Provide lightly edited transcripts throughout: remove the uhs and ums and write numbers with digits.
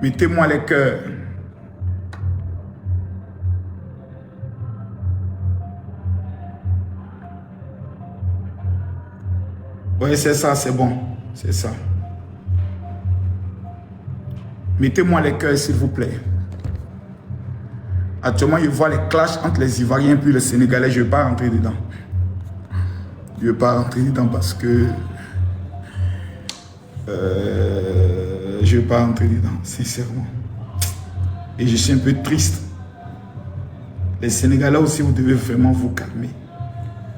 Mettez-moi les cœurs. Oui, c'est ça, c'est bon. C'est ça. Mettez-moi les cœurs, s'il vous plaît. Actuellement, je vois les clashs entre les Ivoiriens et les Sénégalais. Je ne vais pas rentrer dedans. Je ne vais pas rentrer dedans parce que... je ne vais pas rentrer dedans, sincèrement. Et je suis un peu triste. Les Sénégalais aussi, vous devez vraiment vous calmer.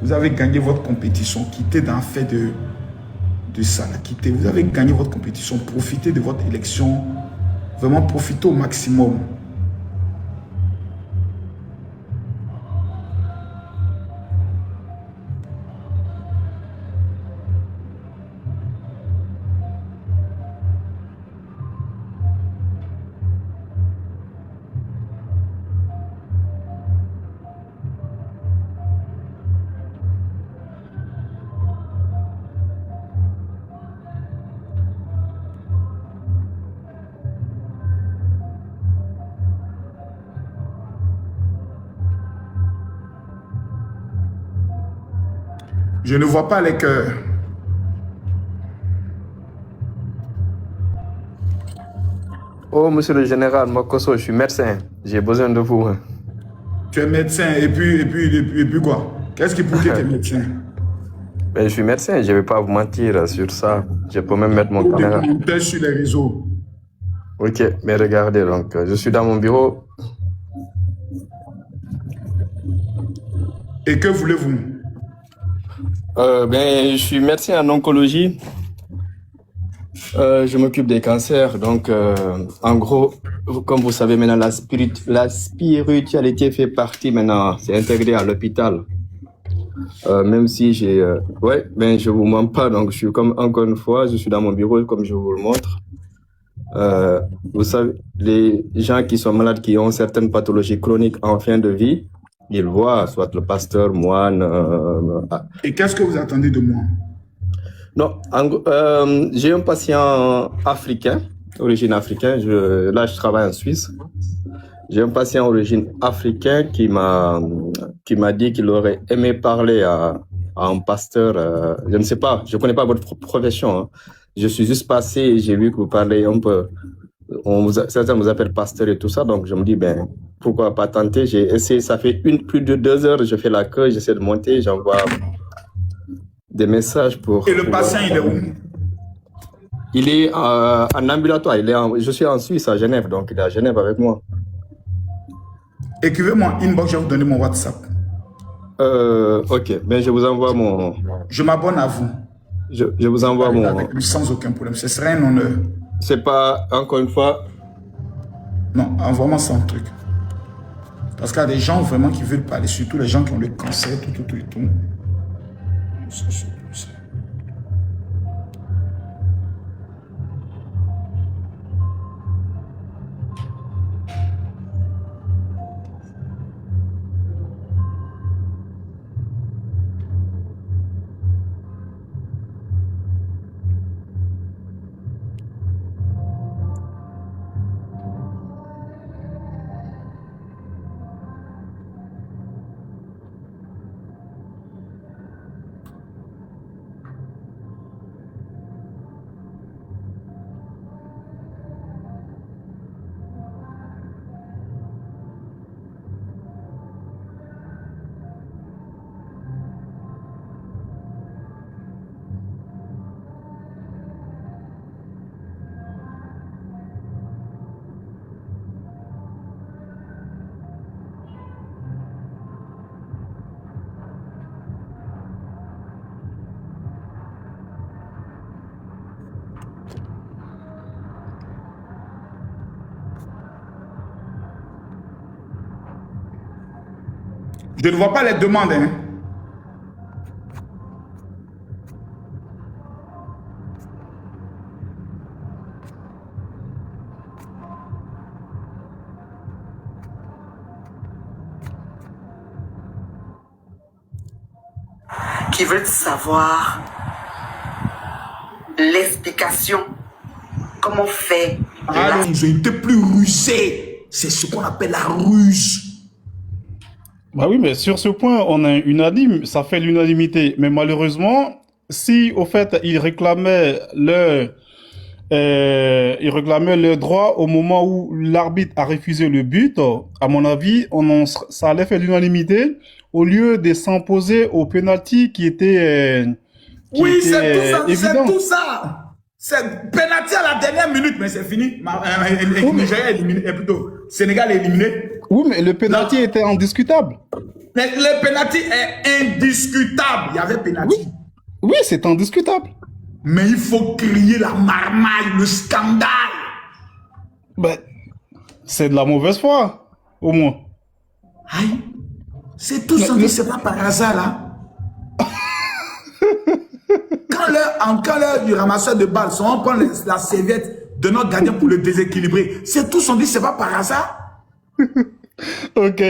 Vous avez gagné votre compétition. Quittez dans fait de ça. Quittez. Vous avez gagné votre compétition. Profitez de votre élection. Vraiment profitez au maximum. Je ne vois pas les cœurs. Oh, monsieur le général Mokoso, je suis médecin. J'ai besoin de vous. Tu es médecin et puis quoi? Qu'est-ce qui prouve que tu es médecin? Ben, je suis médecin, je ne vais pas vous mentir sur ça. Je peux même mettre mon Beaucoup de caméra. commentaires sur les réseaux. Ok, mais regardez, donc, je suis dans mon bureau. Et que voulez-vous? Ben, je suis médecin en oncologie. Je m'occupe des cancers. Donc, en gros, comme vous savez maintenant, la spiritualité fait partie maintenant, c'est intégré à l'hôpital. Même si j'ai... ouais, ben, je vous mens pas. Donc, je suis comme, encore une fois, je suis dans mon bureau, comme je vous le montre. Vous savez, les gens qui sont malades, qui ont certaines pathologies chroniques en fin de vie, ils voient soit le pasteur, moine... Et qu'est-ce que vous attendez de moi? Non, j'ai un patient africain, d'origine africaine. Là, je travaille en Suisse. J'ai un patient d'origine africaine qui m'a dit qu'il aurait aimé parler à un pasteur. Je ne sais pas, je ne connais pas votre profession. Hein. Je suis juste passé et j'ai vu que vous parlez un peu. Certains vous appellent pasteur et tout ça, donc je me dis, ben, pourquoi pas tenter? J'ai essayé, ça fait plus de 2 heures, je fais la queue, j'essaie de monter, j'envoie des messages pour... Et le patient, il est où? Il est en ambulatoire, je suis en Suisse, à Genève, donc il est à Genève avec moi. Écrivez-moi inbox, je vais vous donner mon WhatsApp. Ok, ben je vous envoie mon... Je m'abonne à vous. Je vous envoie mon... Avec lui sans aucun problème, ce serait un honneur. C'est pas, encore une fois... Non, envoie-moi ça un truc. Parce qu'il y a des gens vraiment qui veulent parler, surtout les gens qui ont le cancer, tout et tout. Je ne vois pas les demandes. Hein. Qui veulent savoir l'explication, comment faire Et là, ils ont été plus rusés. C'est ce qu'on appelle la ruse. Bah oui, mais sur ce point, on est unanime, ça fait l'unanimité. Mais malheureusement, si au fait ils réclamaient le droit au moment où l'arbitre a refusé le but, à mon avis, ça allait faire l'unanimité au lieu de s'imposer au penalty qui était Oui, c'est tout ça, évident. c'est tout ça. C'est penalty à la dernière minute, mais c'est fini. Nigeria est éliminé, plutôt Sénégal est éliminé. Oui, mais le penalty était indiscutable. Mais le penalty est indiscutable. Il y avait penalty. Oui, c'est indiscutable. Mais il faut crier la marmaille, le scandale. Ben, c'est de la mauvaise foi, au moins. Aïe, c'est tout ça, c'est pas par hasard là. Quand l'heure du ramasseur de balles, on prend la serviette de notre gardien pour le déséquilibrer. C'est tout, on dit c'est pas par hasard. Ok.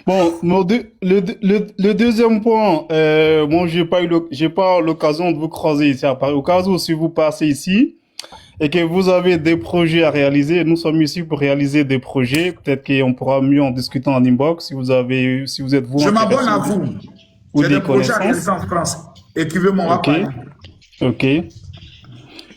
Bon, le deuxième point, moi j'ai pas l'occasion de vous croiser ici à Paris. Au cas où si vous passez ici et que vous avez des projets à réaliser, nous sommes ici pour réaliser des projets. Peut-être qu'on pourra mieux en discuter en inbox si vous êtes vous. Je m'abonne à vous. J'ai des projets à réaliser en France. Écrivez-moi. Ok. Ok.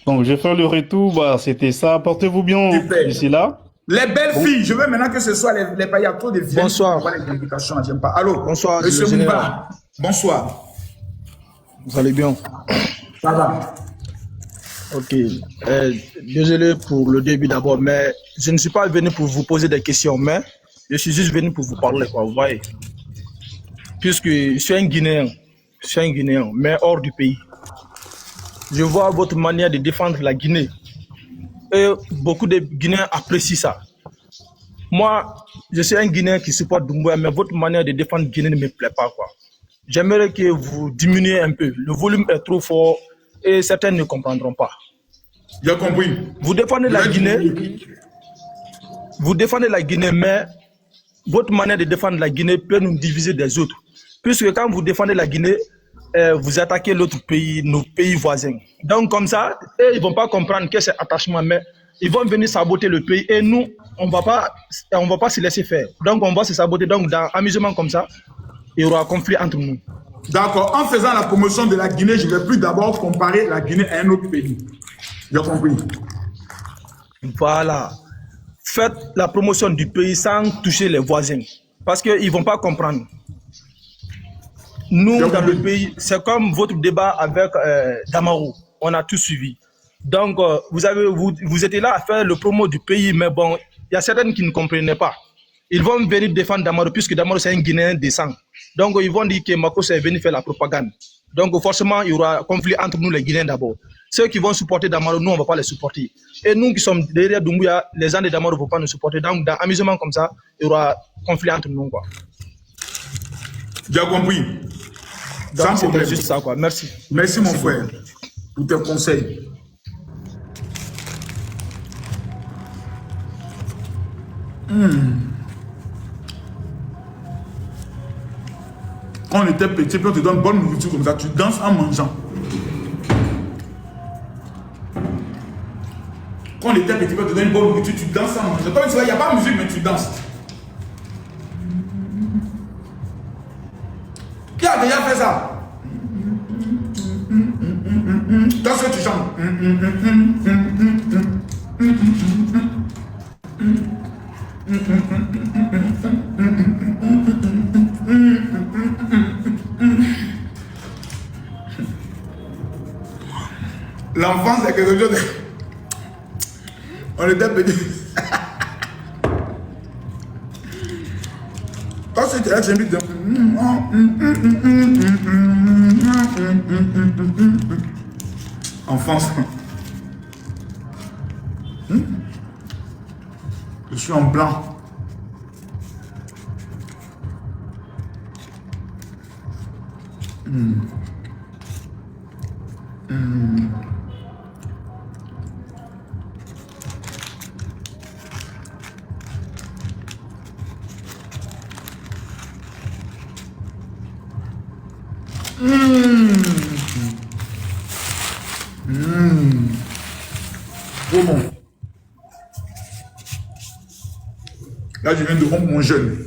Donc j'ai fait le retour. Bah c'était ça. Portez-vous bien ici là. Les belles filles, je veux maintenant que ce soit les pays, il y a trop de filles. Bonsoir. Les invitations, j'aime pas. Allô. Bonsoir, Monsieur Mouba. Bonsoir. Vous allez bien? Ça va. Ok. Désolé pour le début d'abord, mais je ne suis pas venu pour vous poser des questions, mais je suis juste venu pour vous parler, quoi, vous voyez. Puisque je suis un Guinéen, mais hors du pays. Je vois votre manière de défendre la Guinée. Et beaucoup de Guinéens apprécient ça. Moi, je suis un Guinéen qui supporte Doumbouya, mais votre manière de défendre Guinée ne me plaît pas, quoi. J'aimerais que vous diminuiez un peu. Le volume est trop fort et certains ne comprendront pas. J'ai compris. Vous défendez la Guinée, mais votre manière de défendre la Guinée peut nous diviser des autres. Puisque quand vous défendez la Guinée, vous attaquez l'autre pays, nos pays voisins. Donc comme ça, ils ne vont pas comprendre que c'est attachement, mais ils vont venir saboter le pays et nous, on ne va pas se laisser faire. Donc on va se saboter. Donc dans amusement comme ça, il y aura un conflit entre nous. D'accord. En faisant la promotion de la Guinée, je ne vais plus d'abord comparer la Guinée à un autre pays. J'ai compris. Voilà. Faites la promotion du pays sans toucher les voisins. Parce qu'ils ne vont pas comprendre. Nous, dans le pays, c'est comme votre débat avec Damaro. On a tout suivi. Donc, vous étiez là à faire le promo du pays, mais bon, il y a certains qui ne comprenaient pas. Ils vont venir défendre Damaro, puisque Damaro, c'est un Guinéen décent. Donc, ils vont dire que Makos est venu faire la propagande. Donc, forcément, il y aura un conflit entre nous, les Guinéens d'abord. Ceux qui vont supporter Damaro, nous, on ne va pas les supporter. Et nous qui sommes derrière Doumbouya, les gens de Damaro ne vont pas nous supporter. Donc, dans amusement comme ça, il y aura un conflit entre nous, quoi. J'ai compris. Donc, c'était juste ça, quoi. Merci. Merci, mon frère, pour tes conseils. Quand on était petit, puis on te donne bonne nourriture comme ça, tu danses en mangeant. Quand on était petit, puis on te donne une bonne nourriture, tu danses en mangeant. Toi, tu vois, il n'y a pas de musique, mais tu danses. Qui a déjà fait ça? Dans ce que tu chantes. L'enfance, c'est quelque chose de... On était petits. Quand c'était là, j'ai mis de... Enfance. Je suis en blanc. Trop bon. Là, je viens de rompre mon jeûne.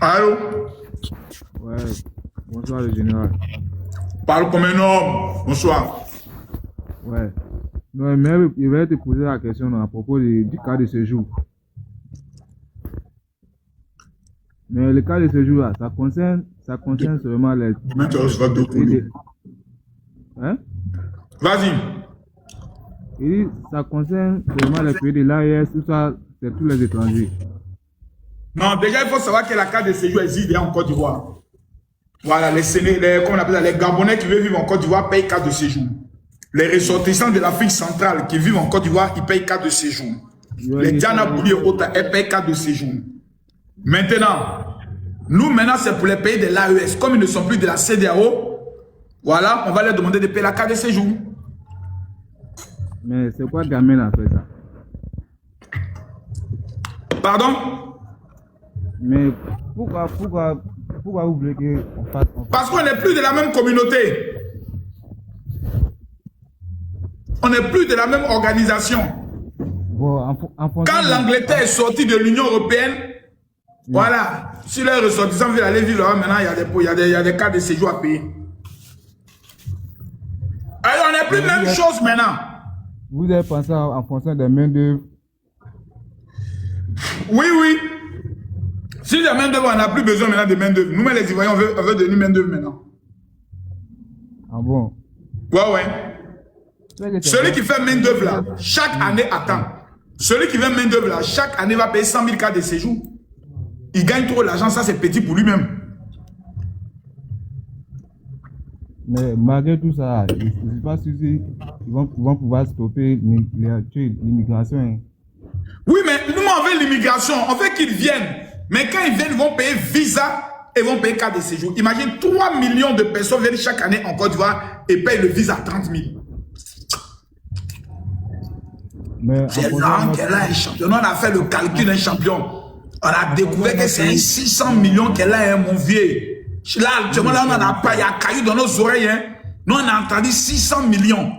Allô? Ouais, bonsoir le général. Parle comme un homme. Bonsoir. Ouais. Non, mais je vais te poser la question à propos du cas de séjour. Mais le cas de séjour là, ça concerne seulement les. Maintenant, je vais te couler. Hein? Vas-y. Et ça concerne seulement les pays de l'AES, tout ça, c'est tous les étrangers. Non, déjà, il faut savoir que la carte de séjour existe déjà en Côte d'Ivoire. Voilà, comment on appelle ça, les Gabonais qui veulent vivre en Côte d'Ivoire payent carte de séjour. Les ressortissants de l'Afrique centrale qui vivent en Côte d'Ivoire, ils payent carte de séjour. Les Diana Bouli et autres, elles payent carte de séjour. Maintenant, maintenant, c'est pour les pays de l'AES. Comme ils ne sont plus de la CEDEAO, voilà, on va leur demander de payer la carte de séjour. Mais c'est quoi Gamel a fait ça? Pardon? Mais pourquoi vous voulez qu'on fasse... Parce qu'on n'est plus de la même communauté. On n'est plus de la même organisation. Bon, quand l'Angleterre est sortie de l'Union européenne, voilà, si les ressortissants veulent aller vivre là, maintenant, il y a des cas de séjour à payer. Alors, on n'est plus la même chose maintenant. Vous avez pensé en fonction des main-d'œuvre? Oui, oui. Si la main-d'œuvre, on n'a plus besoin maintenant de main-d'œuvre. Nous, les Ivoiriens, on veut devenir main-d'œuvre maintenant. Ah bon? Ouais, ouais. Celui qui fait main-d'œuvre là, chaque année attend. Celui qui fait main-d'œuvre là, chaque année va payer 100 000 cas de séjour. Il gagne trop l'argent, ça c'est petit pour lui-même. Mais malgré tout ça, je ne sais pas si ils vont pouvoir stopper l'immigration. Hein. Oui, mais nous, on veut l'immigration. On veut qu'ils viennent. Mais quand ils viennent, ils vont payer visa et vont payer carte de séjour. Imagine, 3 millions de personnes viennent chaque année en Côte d'Ivoire et payent le visa à 30 000. C'est là qu'elle a un champion. On a fait le calcul d'un champion. On a découvert que c'est 600 millions qu'elle a, mon vieux. Là, actuellement, là, on en a pas. Il y a caillou dans nos oreilles. Hein. Nous, on a entendu 600 millions.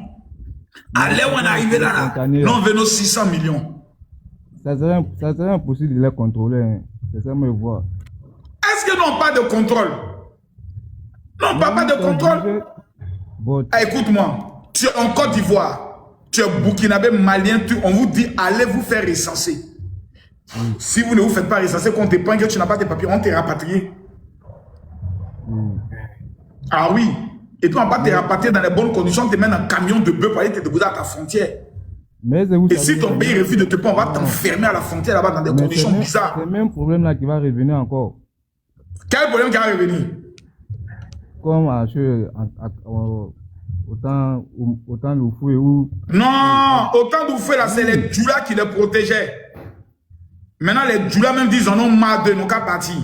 À l'heure où on est arrivé là, nous, on veut nos 600 millions. Ça serait impossible de les contrôler. Hein. C'est ça, me voir. Est-ce que nous, on parle de contrôle? Non, on parle pas de contrôle. Bon. Ah, écoute-moi. Tu es en Côte d'Ivoire. Tu es burkinabé, malien. On vous dit, allez vous faire recenser. Si vous ne vous faites pas recenser, qu'on te prend que tu n'as pas tes papiers, on te rapatrie. Ah oui. Et puis on va te rapatrier dans les bonnes conditions, on te met dans un camion de bœuf pour aller te déposer à ta frontière. Et si ton pays refuse de te prendre, on va t'enfermer à la frontière là-bas dans des conditions bizarres. C'est le même problème là qui va revenir encore. Quel problème qui va revenir? Comme autant d'Oufoué ou... Non, autant d'Oufoué là, c'est les Djoula qui les protégeaient. Maintenant, les Djoula même disent, on a marre de nos cas partis.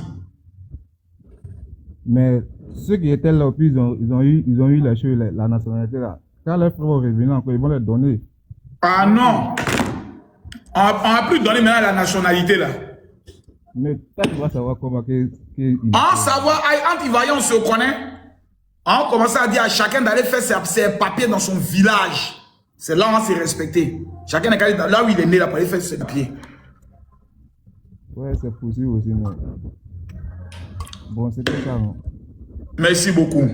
Mais ceux qui étaient là, puis ils ont eu la nationalité là. Quand les frères vont revenir encore, ils vont les donner. Ah non! On n'a plus donné maintenant la nationalité là. Mais toi, tu vas savoir comment en savoir, entre Ivoiriens, on se connaît. On commence à dire à chacun d'aller faire ses papiers dans son village. C'est là où on s'est respecté. Chacun est allé là où il est né là pour aller faire ses papiers. Ouais, c'est possible aussi, mais... Bon, c'est tout ça, non? Merci beaucoup.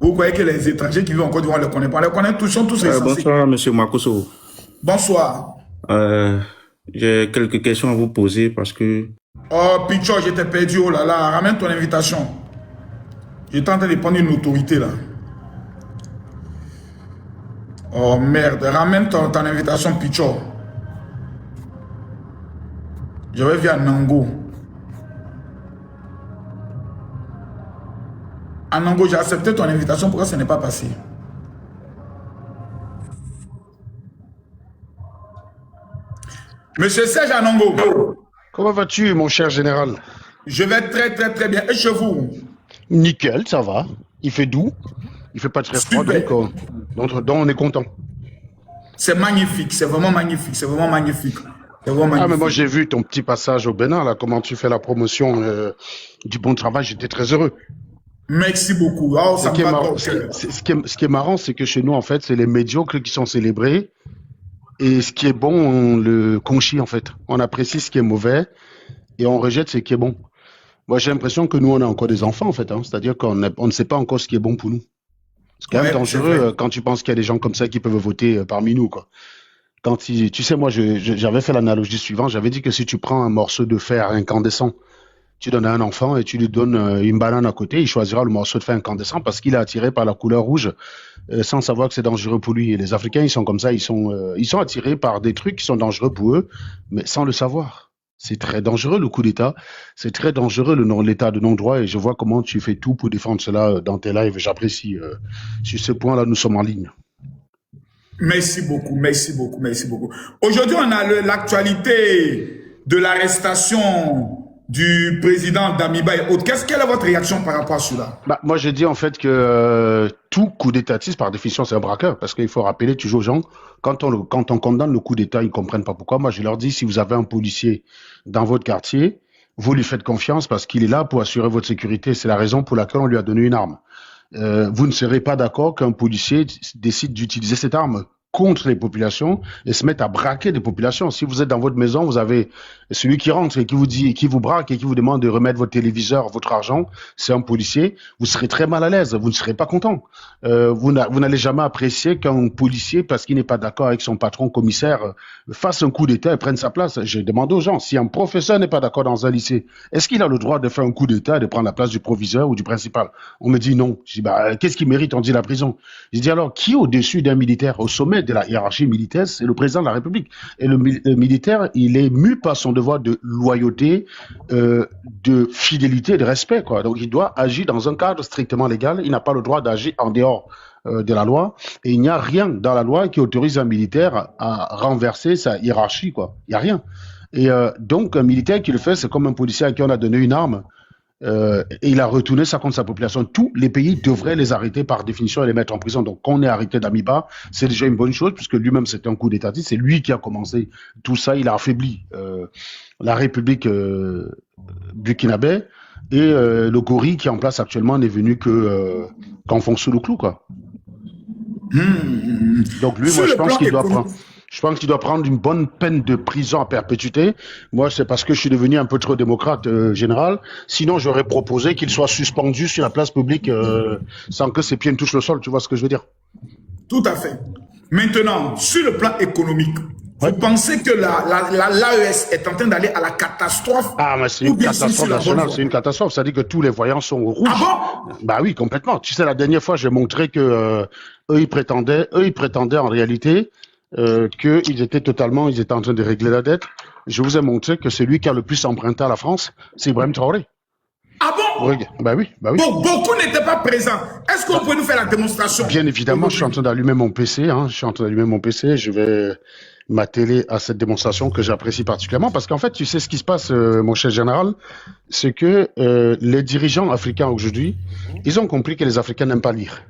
Vous croyez que les étrangers qui vivent en Côte d'Ivoire ne les connaissent pas? On les connaît tous, sont tous recensés. Bonsoir, monsieur Makosso. Bonsoir. J'ai quelques questions à vous poser parce que... Oh, Picho, j'étais perdu. Oh là là, ramène ton invitation. J'étais en train de prendre une autorité là. Oh merde, ramène ton invitation, Picho. Je vais via Nango. Anango, j'ai accepté ton invitation. Pourquoi ça n'est pas passé? Monsieur Serge Anango. Comment vas-tu, mon cher général? Je vais très très très bien. Et chez vous? Nickel, ça va. Il fait doux. Il fait pas très froid, donc on est content. C'est magnifique, c'est vraiment magnifique, c'est vraiment magnifique. Ah, mais moi j'ai vu ton petit passage au Bénin, là, comment tu fais la promotion du bon travail, j'étais très heureux. Merci beaucoup. Oh, ce qui est marrant, c'est que chez nous, en fait, c'est les médiocres qui sont célébrés Et ce qui est bon, on le conchit en fait. On apprécie ce qui est mauvais et on rejette ce qui est bon. Moi, j'ai l'impression que nous, on est encore des enfants en fait. Hein. C'est-à-dire on ne sait pas encore ce qui est bon pour nous. C'est quand même Ouais, c'est dangereux vrai. quand tu penses qu'il y a des gens comme ça qui peuvent voter parmi nous, quoi. Tu sais, moi, j'avais fait l'analogie suivante. J'avais dit que si tu prends un morceau de fer incandescent, tu donnes à un enfant et tu lui donnes une banane à côté, il choisira le morceau de fer incandescent parce qu'il est attiré par la couleur rouge sans savoir que c'est dangereux pour lui. Et les Africains, ils sont comme ça, ils sont attirés par des trucs qui sont dangereux pour eux, mais sans le savoir. C'est très dangereux le coup d'État, c'est très dangereux l'état de non-droit et je vois comment tu fais tout pour défendre cela dans tes lives. J'apprécie. Sur ce point-là, nous sommes en ligne. Merci beaucoup, merci beaucoup, merci beaucoup. Aujourd'hui, on a l'actualité de l'arrestation du président Damiba et autres. Quelle est votre réaction par rapport à cela? Bah, moi, je dis en fait que tout coup d'étatiste, par définition, c'est un braqueur. Parce qu'il faut rappeler toujours aux gens, quand on condamne le coup d'état, ils ne comprennent pas pourquoi. Moi, je leur dis, si vous avez un policier dans votre quartier, vous lui faites confiance parce qu'il est là pour assurer votre sécurité. C'est la raison pour laquelle on lui a donné une arme. Vous ne serez pas d'accord qu'un policier décide d'utiliser cette arme contre les populations et se mette à braquer des populations. Si vous êtes dans votre maison, vous avez celui qui rentre et qui vous dit, qui vous braque et qui vous demande de remettre votre téléviseur, votre argent, c'est un policier, vous serez très mal à l'aise, vous ne serez pas content. Vous n'allez jamais apprécier qu'un policier, parce qu'il n'est pas d'accord avec son patron commissaire, fasse un coup d'État et prenne sa place. Je demande aux gens, si un professeur n'est pas d'accord dans un lycée, est-ce qu'il a le droit de faire un coup d'État et de prendre la place du proviseur ou du principal? On me dit non. Je dis, bah, qu'est-ce qu'il mérite? On dit la prison. Je dis alors, qui au-dessus d'un militaire, au sommet de la hiérarchie militaire, c'est le président de la République. Et le militaire, il est mu par son devoir de loyauté, de fidélité, de respect, quoi. Donc, il doit agir dans un cadre strictement légal. Il n'a pas le droit d'agir en dehors de la loi. Et il n'y a rien dans la loi qui autorise un militaire à renverser sa hiérarchie, quoi. Il n'y a rien. Et donc, un militaire qui le fait, c'est comme un policier à qui on a donné une arme. Et il a retourné ça contre sa population. Tous les pays devraient les arrêter par définition et les mettre en prison. Donc, qu'on ait arrêté Damiba, c'est déjà une bonne chose, puisque lui-même, c'était un coup d'étatiste. C'est lui qui a commencé tout ça. Il a affaibli la République burkinabé. Et le gorille qui est en place actuellement n'est venu qu'enfoncer le clou, quoi. Donc, lui, Sur moi, je le pense plan qu'il doit économique, prendre. Je pense qu'il doit prendre une bonne peine de prison à perpétuité. Moi, c'est parce que je suis devenu un peu trop démocrate général. Sinon, j'aurais proposé qu'il soit suspendu sur la place publique sans que ses pieds ne touchent le sol. Tu vois ce que je veux dire? tout à fait. Maintenant, sur le plan économique, Ouais. vous pensez que l'AES est en train d'aller à la catastrophe Ah, mais c'est ou une bien c'est catastrophe sur la bonne nationale. voie? C'est une catastrophe. Ça dit que tous les voyants sont au rouge. Ah Bah oui, complètement. Tu sais, la dernière fois, j'ai montré que eux, ils prétendaient en réalité qu'ils étaient en train de régler la dette. Je vous ai montré que celui qui a le plus emprunté à la France, c'est Ibrahim Traoré. Ah bon? Oui, bah oui, bah oui. Donc, beaucoup n'étaient pas présents. Est-ce qu'on peut nous faire la démonstration? Bien évidemment, je suis en train d'allumer mon PC. Hein, je vais m'atteler à cette démonstration que j'apprécie particulièrement parce qu'en fait, tu sais ce qui se passe, mon cher général, c'est que les dirigeants africains aujourd'hui, ils ont compris que les Africains n'aiment pas lire.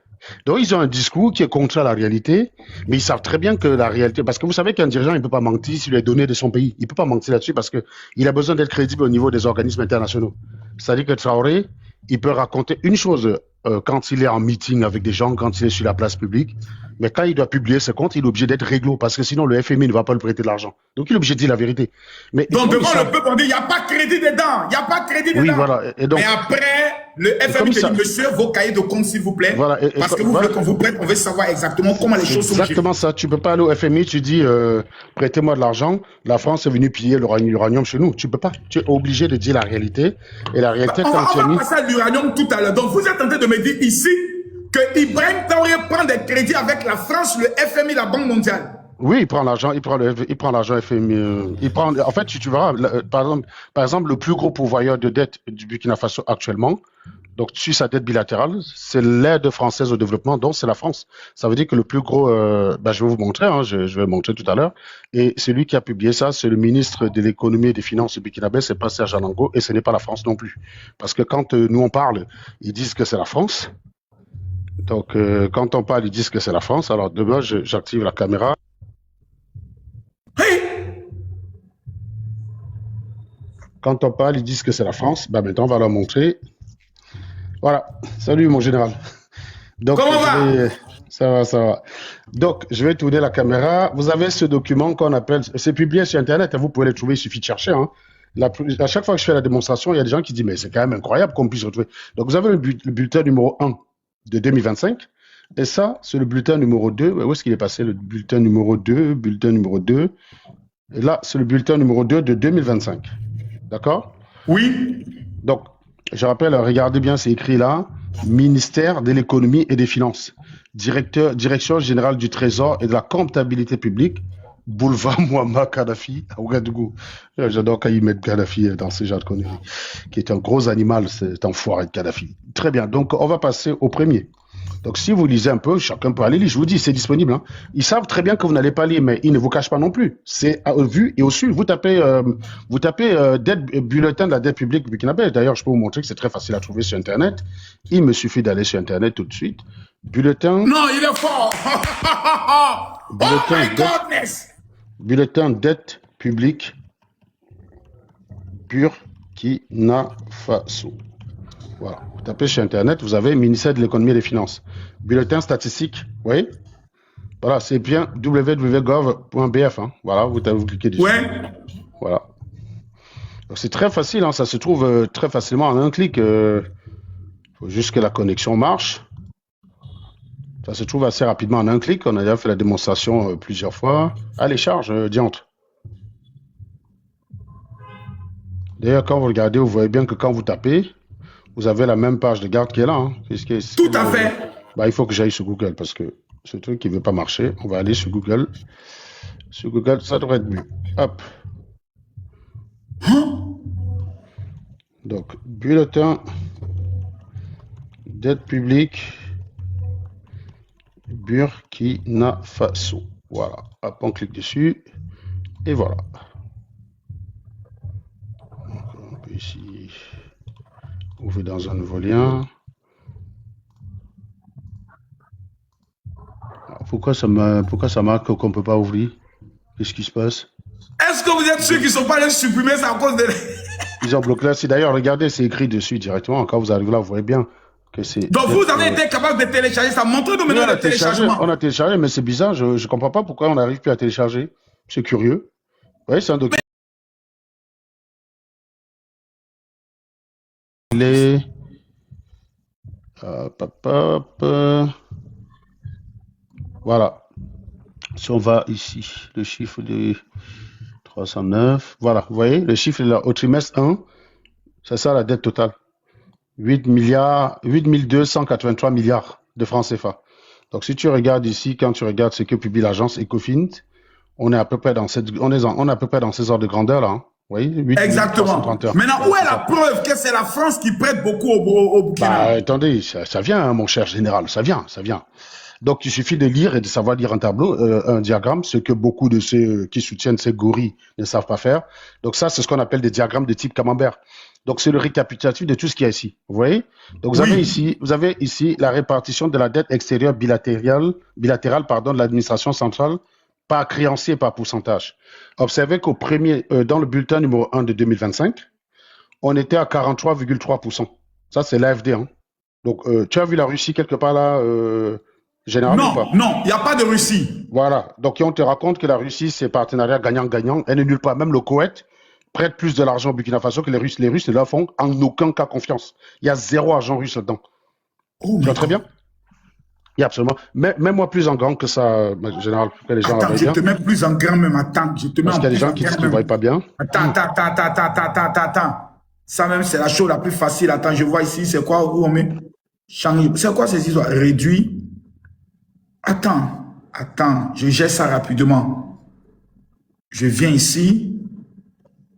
Donc, ils ont un discours qui est contraire à la réalité, mais ils savent très bien que la réalité... Parce que vous savez qu'un dirigeant, il ne peut pas mentir sur les données de son pays. Il ne peut pas mentir là-dessus parce qu'il a besoin d'être crédible au niveau des organismes internationaux. C'est-à-dire que Traoré, il peut raconter une chose quand il est en meeting avec des gens, quand il est sur la place publique, mais quand il doit publier ses comptes, il est obligé d'être réglo parce que sinon le FMI ne va pas lui prêter de l'argent. Donc, il est obligé de dire la vérité. Mais Donc, devant le peuple, on dit, il n'y a pas de crédit dedans. Il n'y a pas de crédit dedans. Oui, voilà. Et donc, mais après, le FMI te dit, monsieur, vos cahiers de compte, s'il vous plaît. Voilà. Parce que vous voulez qu'on vous prête, on veut savoir exactement comment les choses sont gérées. Exactement ça. Tu peux pas aller au FMI, tu dis, prêtez-moi de l'argent. La France est venue piller l'uranium chez nous. Tu peux pas. Tu es obligé de dire la réalité. Et la réalité, On quand tu as va mis... passer à l'uranium tout à l'heure. Donc, vous êtes en train de me dire ici que Ibrahim Traoré prend des crédits avec la France, le FMI, la Banque mondiale. Oui, il prend l'argent, il prend l'argent FMI. En fait, tu verras, par exemple, le plus gros pourvoyeur de dette du Burkina Faso actuellement, donc sur sa dette bilatérale, c'est l'aide française au développement, donc c'est la France. Ça veut dire que le plus gros, je vais vous montrer, hein, je vais montrer tout à l'heure, et celui qui a publié ça, c'est le ministre de l'économie et des finances burkinabé, c'est pas Serge Anango, et ce n'est pas la France non plus. Parce que quand nous on parle, ils disent que c'est la France. Donc, quand on parle, ils disent que c'est la France. Alors, demain, j'active la caméra. Quand on parle, ils disent que c'est la France. Ben, maintenant, on va leur montrer. Voilà. Salut, mon général. Donc, Comment va? Ça va, ça va. Donc, je vais tourner la caméra. Vous avez ce document qu'on appelle, c'est publié sur Internet, hein, vous pouvez le trouver, il suffit de chercher. Hein. À chaque fois que je fais la démonstration, il y a des gens qui disent, mais c'est quand même incroyable qu'on puisse retrouver. Donc, vous avez le bulletin numéro 1 de 2025. Et ça, c'est le bulletin numéro 2. Où est-ce qu'il est passé, le bulletin numéro 2? Bulletin numéro 2. Et là, c'est le bulletin numéro 2 de 2025. D'accord? Oui. Donc, je rappelle, regardez bien, c'est écrit là, ministère de l'économie et des finances, direction générale du trésor et de la comptabilité publique, boulevard Muammar Kadhafi à Ouagadougou. J'adore quand ils mettent Kadhafi dans ce genre de conneries, qui est un gros animal, cet enfoiré de Kadhafi. Très bien, donc on va passer au premier. Donc, si vous lisez un peu, chacun peut aller lire. Je vous dis, c'est disponible. Hein. Ils savent très bien que vous n'allez pas lire, mais ils ne vous cachent pas non plus. C'est à vue et au su. Vous tapez bulletin de la dette publique burkinabé. D'ailleurs, je peux vous montrer que c'est très facile à trouver sur Internet. Il me suffit d'aller sur Internet tout de suite. Bulletin. Non, il est fort. Oh my goodness. Bulletin dette publique Burkina Faso. Voilà. Vous tapez sur Internet, vous avez ministère de l'économie et des finances. Bulletin statistique, vous voyez? Voilà, c'est bien www.gov.bf. Hein. Voilà, vous cliquez dessus. Ouais. Voilà. C'est très facile, hein, ça se trouve très facilement en un clic. Il faut juste que la connexion marche. Ça se trouve assez rapidement en un clic. On a déjà fait la démonstration plusieurs fois. Allez, charge, diantre. D'ailleurs, quand vous regardez, vous voyez bien que quand vous tapez, vous avez la même page de garde qui est là. Hein. Tout à fait. Bah, il faut que j'aille sur Google parce que ce truc qui ne veut pas marcher. On va aller sur Google. Sur Google, ça devrait être mieux. Hop. Donc, bulletin dette publique Burkina Faso. Voilà. Hop, on clique dessus. Et voilà. Donc, on peut ici ouvrir dans un nouveau lien. Alors, pourquoi ça marque qu'on ne peut pas ouvrir? Qu'est-ce qui se passe? Est-ce que vous êtes sûr qu'ils ne sont pas allés supprimer ça à cause de... Ils ont bloqué là. D'ailleurs, regardez, c'est écrit dessus directement. Quand vous arrivez là, vous voyez bien que c'est... Donc vous avez été capable de télécharger ça. Montrez-nous maintenant le téléchargement. On a téléchargé, mais c'est bizarre. Je ne comprends pas pourquoi on n'arrive plus à télécharger. C'est curieux. Vous voyez, c'est un document. Voilà. Si on va ici, le chiffre de 309. Voilà, vous voyez, le chiffre est là. Au trimestre 1, c'est ça la dette totale. 8 283 milliards de francs CFA. Donc si tu regardes ici, quand tu regardes ce que publie l'agence Ecofin, on est à peu près dans ces ordres de grandeur là. Hein. Oui, 8 exactement. Maintenant, où est la preuve que c'est la France qui prête beaucoup au Burkina? Bah, attendez, ça vient, hein, mon cher général, ça vient. Donc, il suffit de lire et de savoir lire un tableau, un diagramme, ce que beaucoup de ceux qui soutiennent ces gorilles ne savent pas faire. Donc, ça, c'est ce qu'on appelle des diagrammes de type camembert. Donc, c'est le récapitulatif de tout ce qu'il y a ici. Vous voyez? Donc, vous avez ici la répartition de la dette extérieure bilatérale, de l'administration centrale par créancier et par pourcentage. Observez dans le bulletin numéro 1 de 2025, on était à 43,3%. Ça, c'est l'AFD. Hein. Donc, tu as vu la Russie quelque part là, généralement? Non, il n'y a pas de Russie. Voilà. Donc, on te raconte que la Russie, c'est partenariat gagnant-gagnant. Elle n'est nulle part. Même le Koweït prête plus de l'argent au Burkina Faso que les Russes. Les Russes ne leur font en aucun cas confiance. Il y a zéro argent russe là-dedans. Tu vois très bien? Oui, absolument. Mets-moi plus en grand que ça, général, pour que les gens attends, je te mets plus en grand même. Attends, je te mets parce qu'il y a des gens qui ne voient pas bien. Attends. Ça même, c'est la chose la plus facile. Attends, je vois ici, c'est quoi où on met changer. C'est quoi ces histoires? Réduit. Attends, je gère ça rapidement. Je viens ici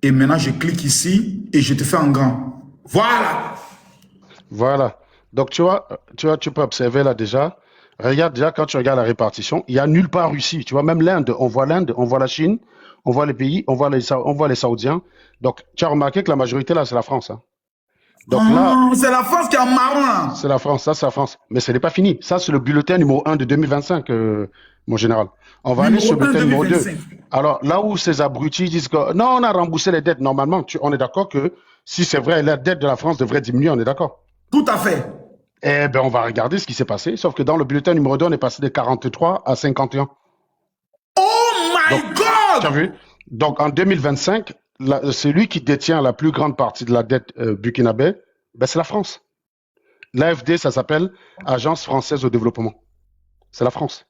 et maintenant je clique ici et je te fais en grand. Voilà. Donc, tu peux observer là déjà. Regarde déjà, quand tu regardes la répartition, il n'y a nulle part Russie. Tu vois, même l'Inde, on voit la Chine, on voit les pays, on voit les Saoudiens. Donc, tu as remarqué que la majorité là, c'est la France. Hein. Donc là, c'est la France qui est en marron là. C'est la France, ça c'est la France. Mais ce n'est pas fini. Ça, c'est le bulletin numéro 1 de 2025, mon général. On va aller sur le bulletin numéro 2. Alors, là où ces abrutis disent que non, on a remboursé les dettes, normalement, on est d'accord que si c'est vrai, la dette de la France devrait diminuer, on est d'accord? Tout à fait. Eh ben, on va regarder ce qui s'est passé. Sauf que dans le bulletin numéro 2, on est passé de 43 à 51. Oh my Donc, tu as God! vu? Donc, en 2025, celui qui détient la plus grande partie de la dette burkinabé, ben, c'est la France. L'AFD, ça s'appelle Agence française au développement. C'est la France.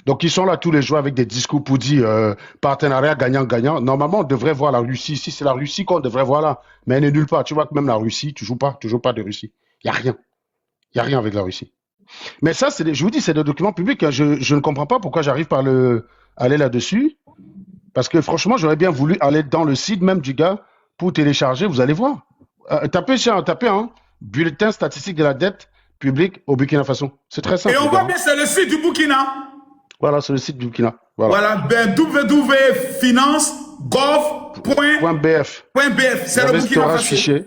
Donc, ils sont là tous les jours avec des discours pour dire partenariat gagnant-gagnant. Normalement, on devrait voir la Russie. Si c'est la Russie qu'on devrait voir là, mais elle n'est nulle part. Tu vois que même la Russie, toujours pas de Russie. Il n'y a rien. Il n'y a rien avec la Russie. Mais ça, je vous dis, c'est des documents publics. Hein. Je ne comprends pas pourquoi j'arrive par aller là-dessus. Parce que franchement, j'aurais bien voulu aller dans le site même du gars pour télécharger. Vous allez voir. Tapez, bulletin statistique de la dette publique au Burkina Faso. C'est très simple. Et on voit bien, c'est le site du Burkina. Voilà, c'est le site du Burkina. Voilà, ben, www.finance.gov.bf. C'est le Burkina Faso. Fichier.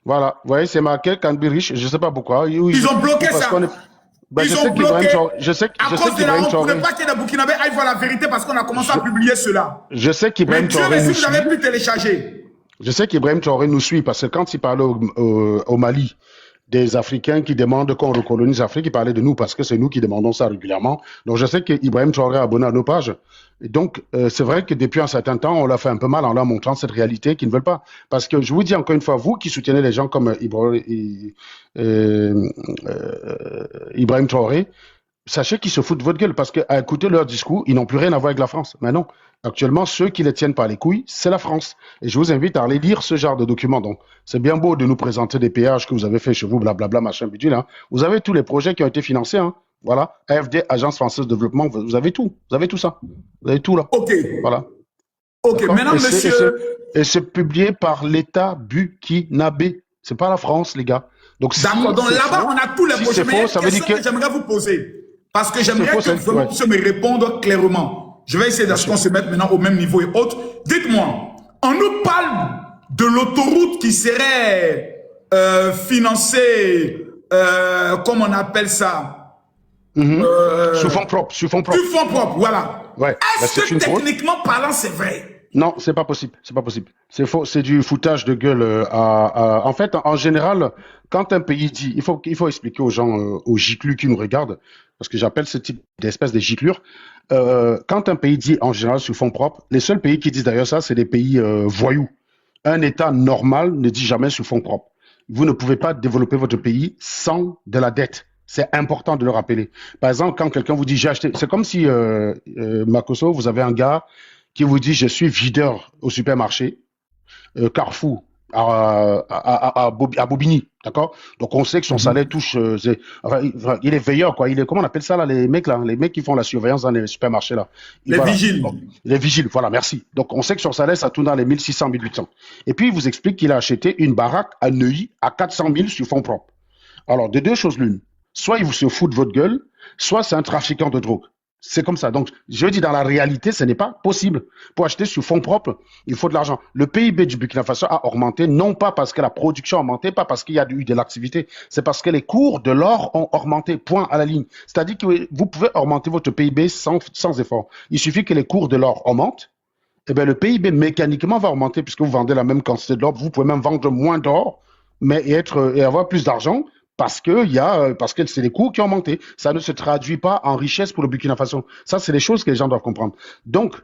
Voilà, vous voyez, c'est marqué Canberich, je ne sais pas pourquoi. Ils ont bloqué ça. Ben, Ils ont bloqué. À cause de la honte, vous ne voulez pas qu'il y ait des Burkinabés aillent voir la vérité parce qu'on a commencé à publier cela. Je sais qu'Ibrahim Traoré nous suit. Mais Dieu, vous avez pu télécharger. Je sais qu'Ibrahim Traoré nous suit parce que quand il parlait au Mali, des Africains qui demandent qu'on recolonise l'Afrique, ils parlaient de nous parce que c'est nous qui demandons ça régulièrement. Donc je sais qu'Ibrahim Traoré est abonné à nos pages. Et donc c'est vrai que depuis un certain temps, on l'a fait un peu mal en leur montrant cette réalité qu'ils ne veulent pas. Parce que je vous dis encore une fois, vous qui soutenez les gens comme Ibrahim Traoré, sachez qu'ils se foutent de votre gueule parce qu'à écouter leur discours, ils n'ont plus rien à voir avec la France. Mais non, actuellement, ceux qui les tiennent par les couilles, c'est la France. Et je vous invite à aller lire ce genre de documents. Donc, c'est bien beau de nous présenter des péages que vous avez fait chez vous, blablabla, machin, bidule. Hein. Vous avez tous les projets qui ont été financés. Hein. Voilà, AFD, Agence française de développement, vous avez tout. Vous avez tout ça. Vous avez tout là. OK. Voilà. OK, maintenant, monsieur... Et c'est publié par l'État burkinabé. C'est pas la France, les gars. Donc, d'accord, donc là-bas, on a tous les projets. Mais ça veut dire que j'aimerais vous poser. Parce que j'aimerais que vous puissiez me répondre clairement. Je vais essayer de qu'on se mette maintenant au même niveau et autres. Dites-moi, on nous parle de l'autoroute qui serait financée, comment on appelle ça? Sous fonds propres. Sous fonds propres, voilà. Ouais, est-ce que techniquement parlant, c'est vrai? Non, c'est pas possible. C'est pas possible. C'est faux. C'est du foutage de gueule. En fait, en général, quand un pays dit, il faut expliquer aux gens, aux giclus qui nous regardent, parce que j'appelle ce type d'espèce de giclures. Quand un pays dit en général sous fonds propres, les seuls pays qui disent d'ailleurs ça, c'est des pays voyous. Un État normal ne dit jamais sous fonds propres. Vous ne pouvez pas développer votre pays sans de la dette. C'est important de le rappeler. Par exemple, quand quelqu'un vous dit j'ai acheté, c'est comme si Makoso, vous avez un gars qui vous dit je suis videur au supermarché Carrefour à Bobigny, d'accord? Donc on sait que son salaire touche, il est veilleur quoi. Il est, comment on appelle ça là, les mecs qui font la surveillance dans les supermarchés là. Vigiles. Les vigiles, voilà, merci. Donc on sait que son salaire ça tourne dans les 1600, 1800. Et puis il vous explique qu'il a acheté une baraque à Neuilly à 400 000 sur fonds propres. Alors de deux choses l'une, soit il vous se fout de votre gueule, soit c'est un trafiquant de drogue. C'est comme ça. Donc, je dis dans la réalité, ce n'est pas possible. Pour acheter sur fonds propres, il faut de l'argent. Le PIB du Burkina Faso a augmenté, non pas parce que la production a augmenté, pas parce qu'il y a eu de l'activité, c'est parce que les cours de l'or ont augmenté, point à la ligne. C'est-à-dire que vous pouvez augmenter votre PIB sans effort. Il suffit que les cours de l'or augmentent, et bien le PIB mécaniquement va augmenter puisque vous vendez la même quantité d'or. Vous pouvez même vendre moins d'or, mais et avoir plus d'argent. Parce que c'est les coûts qui ont augmenté. Ça ne se traduit pas en richesse pour le Burkina Faso. Ça, c'est les choses que les gens doivent comprendre. Donc,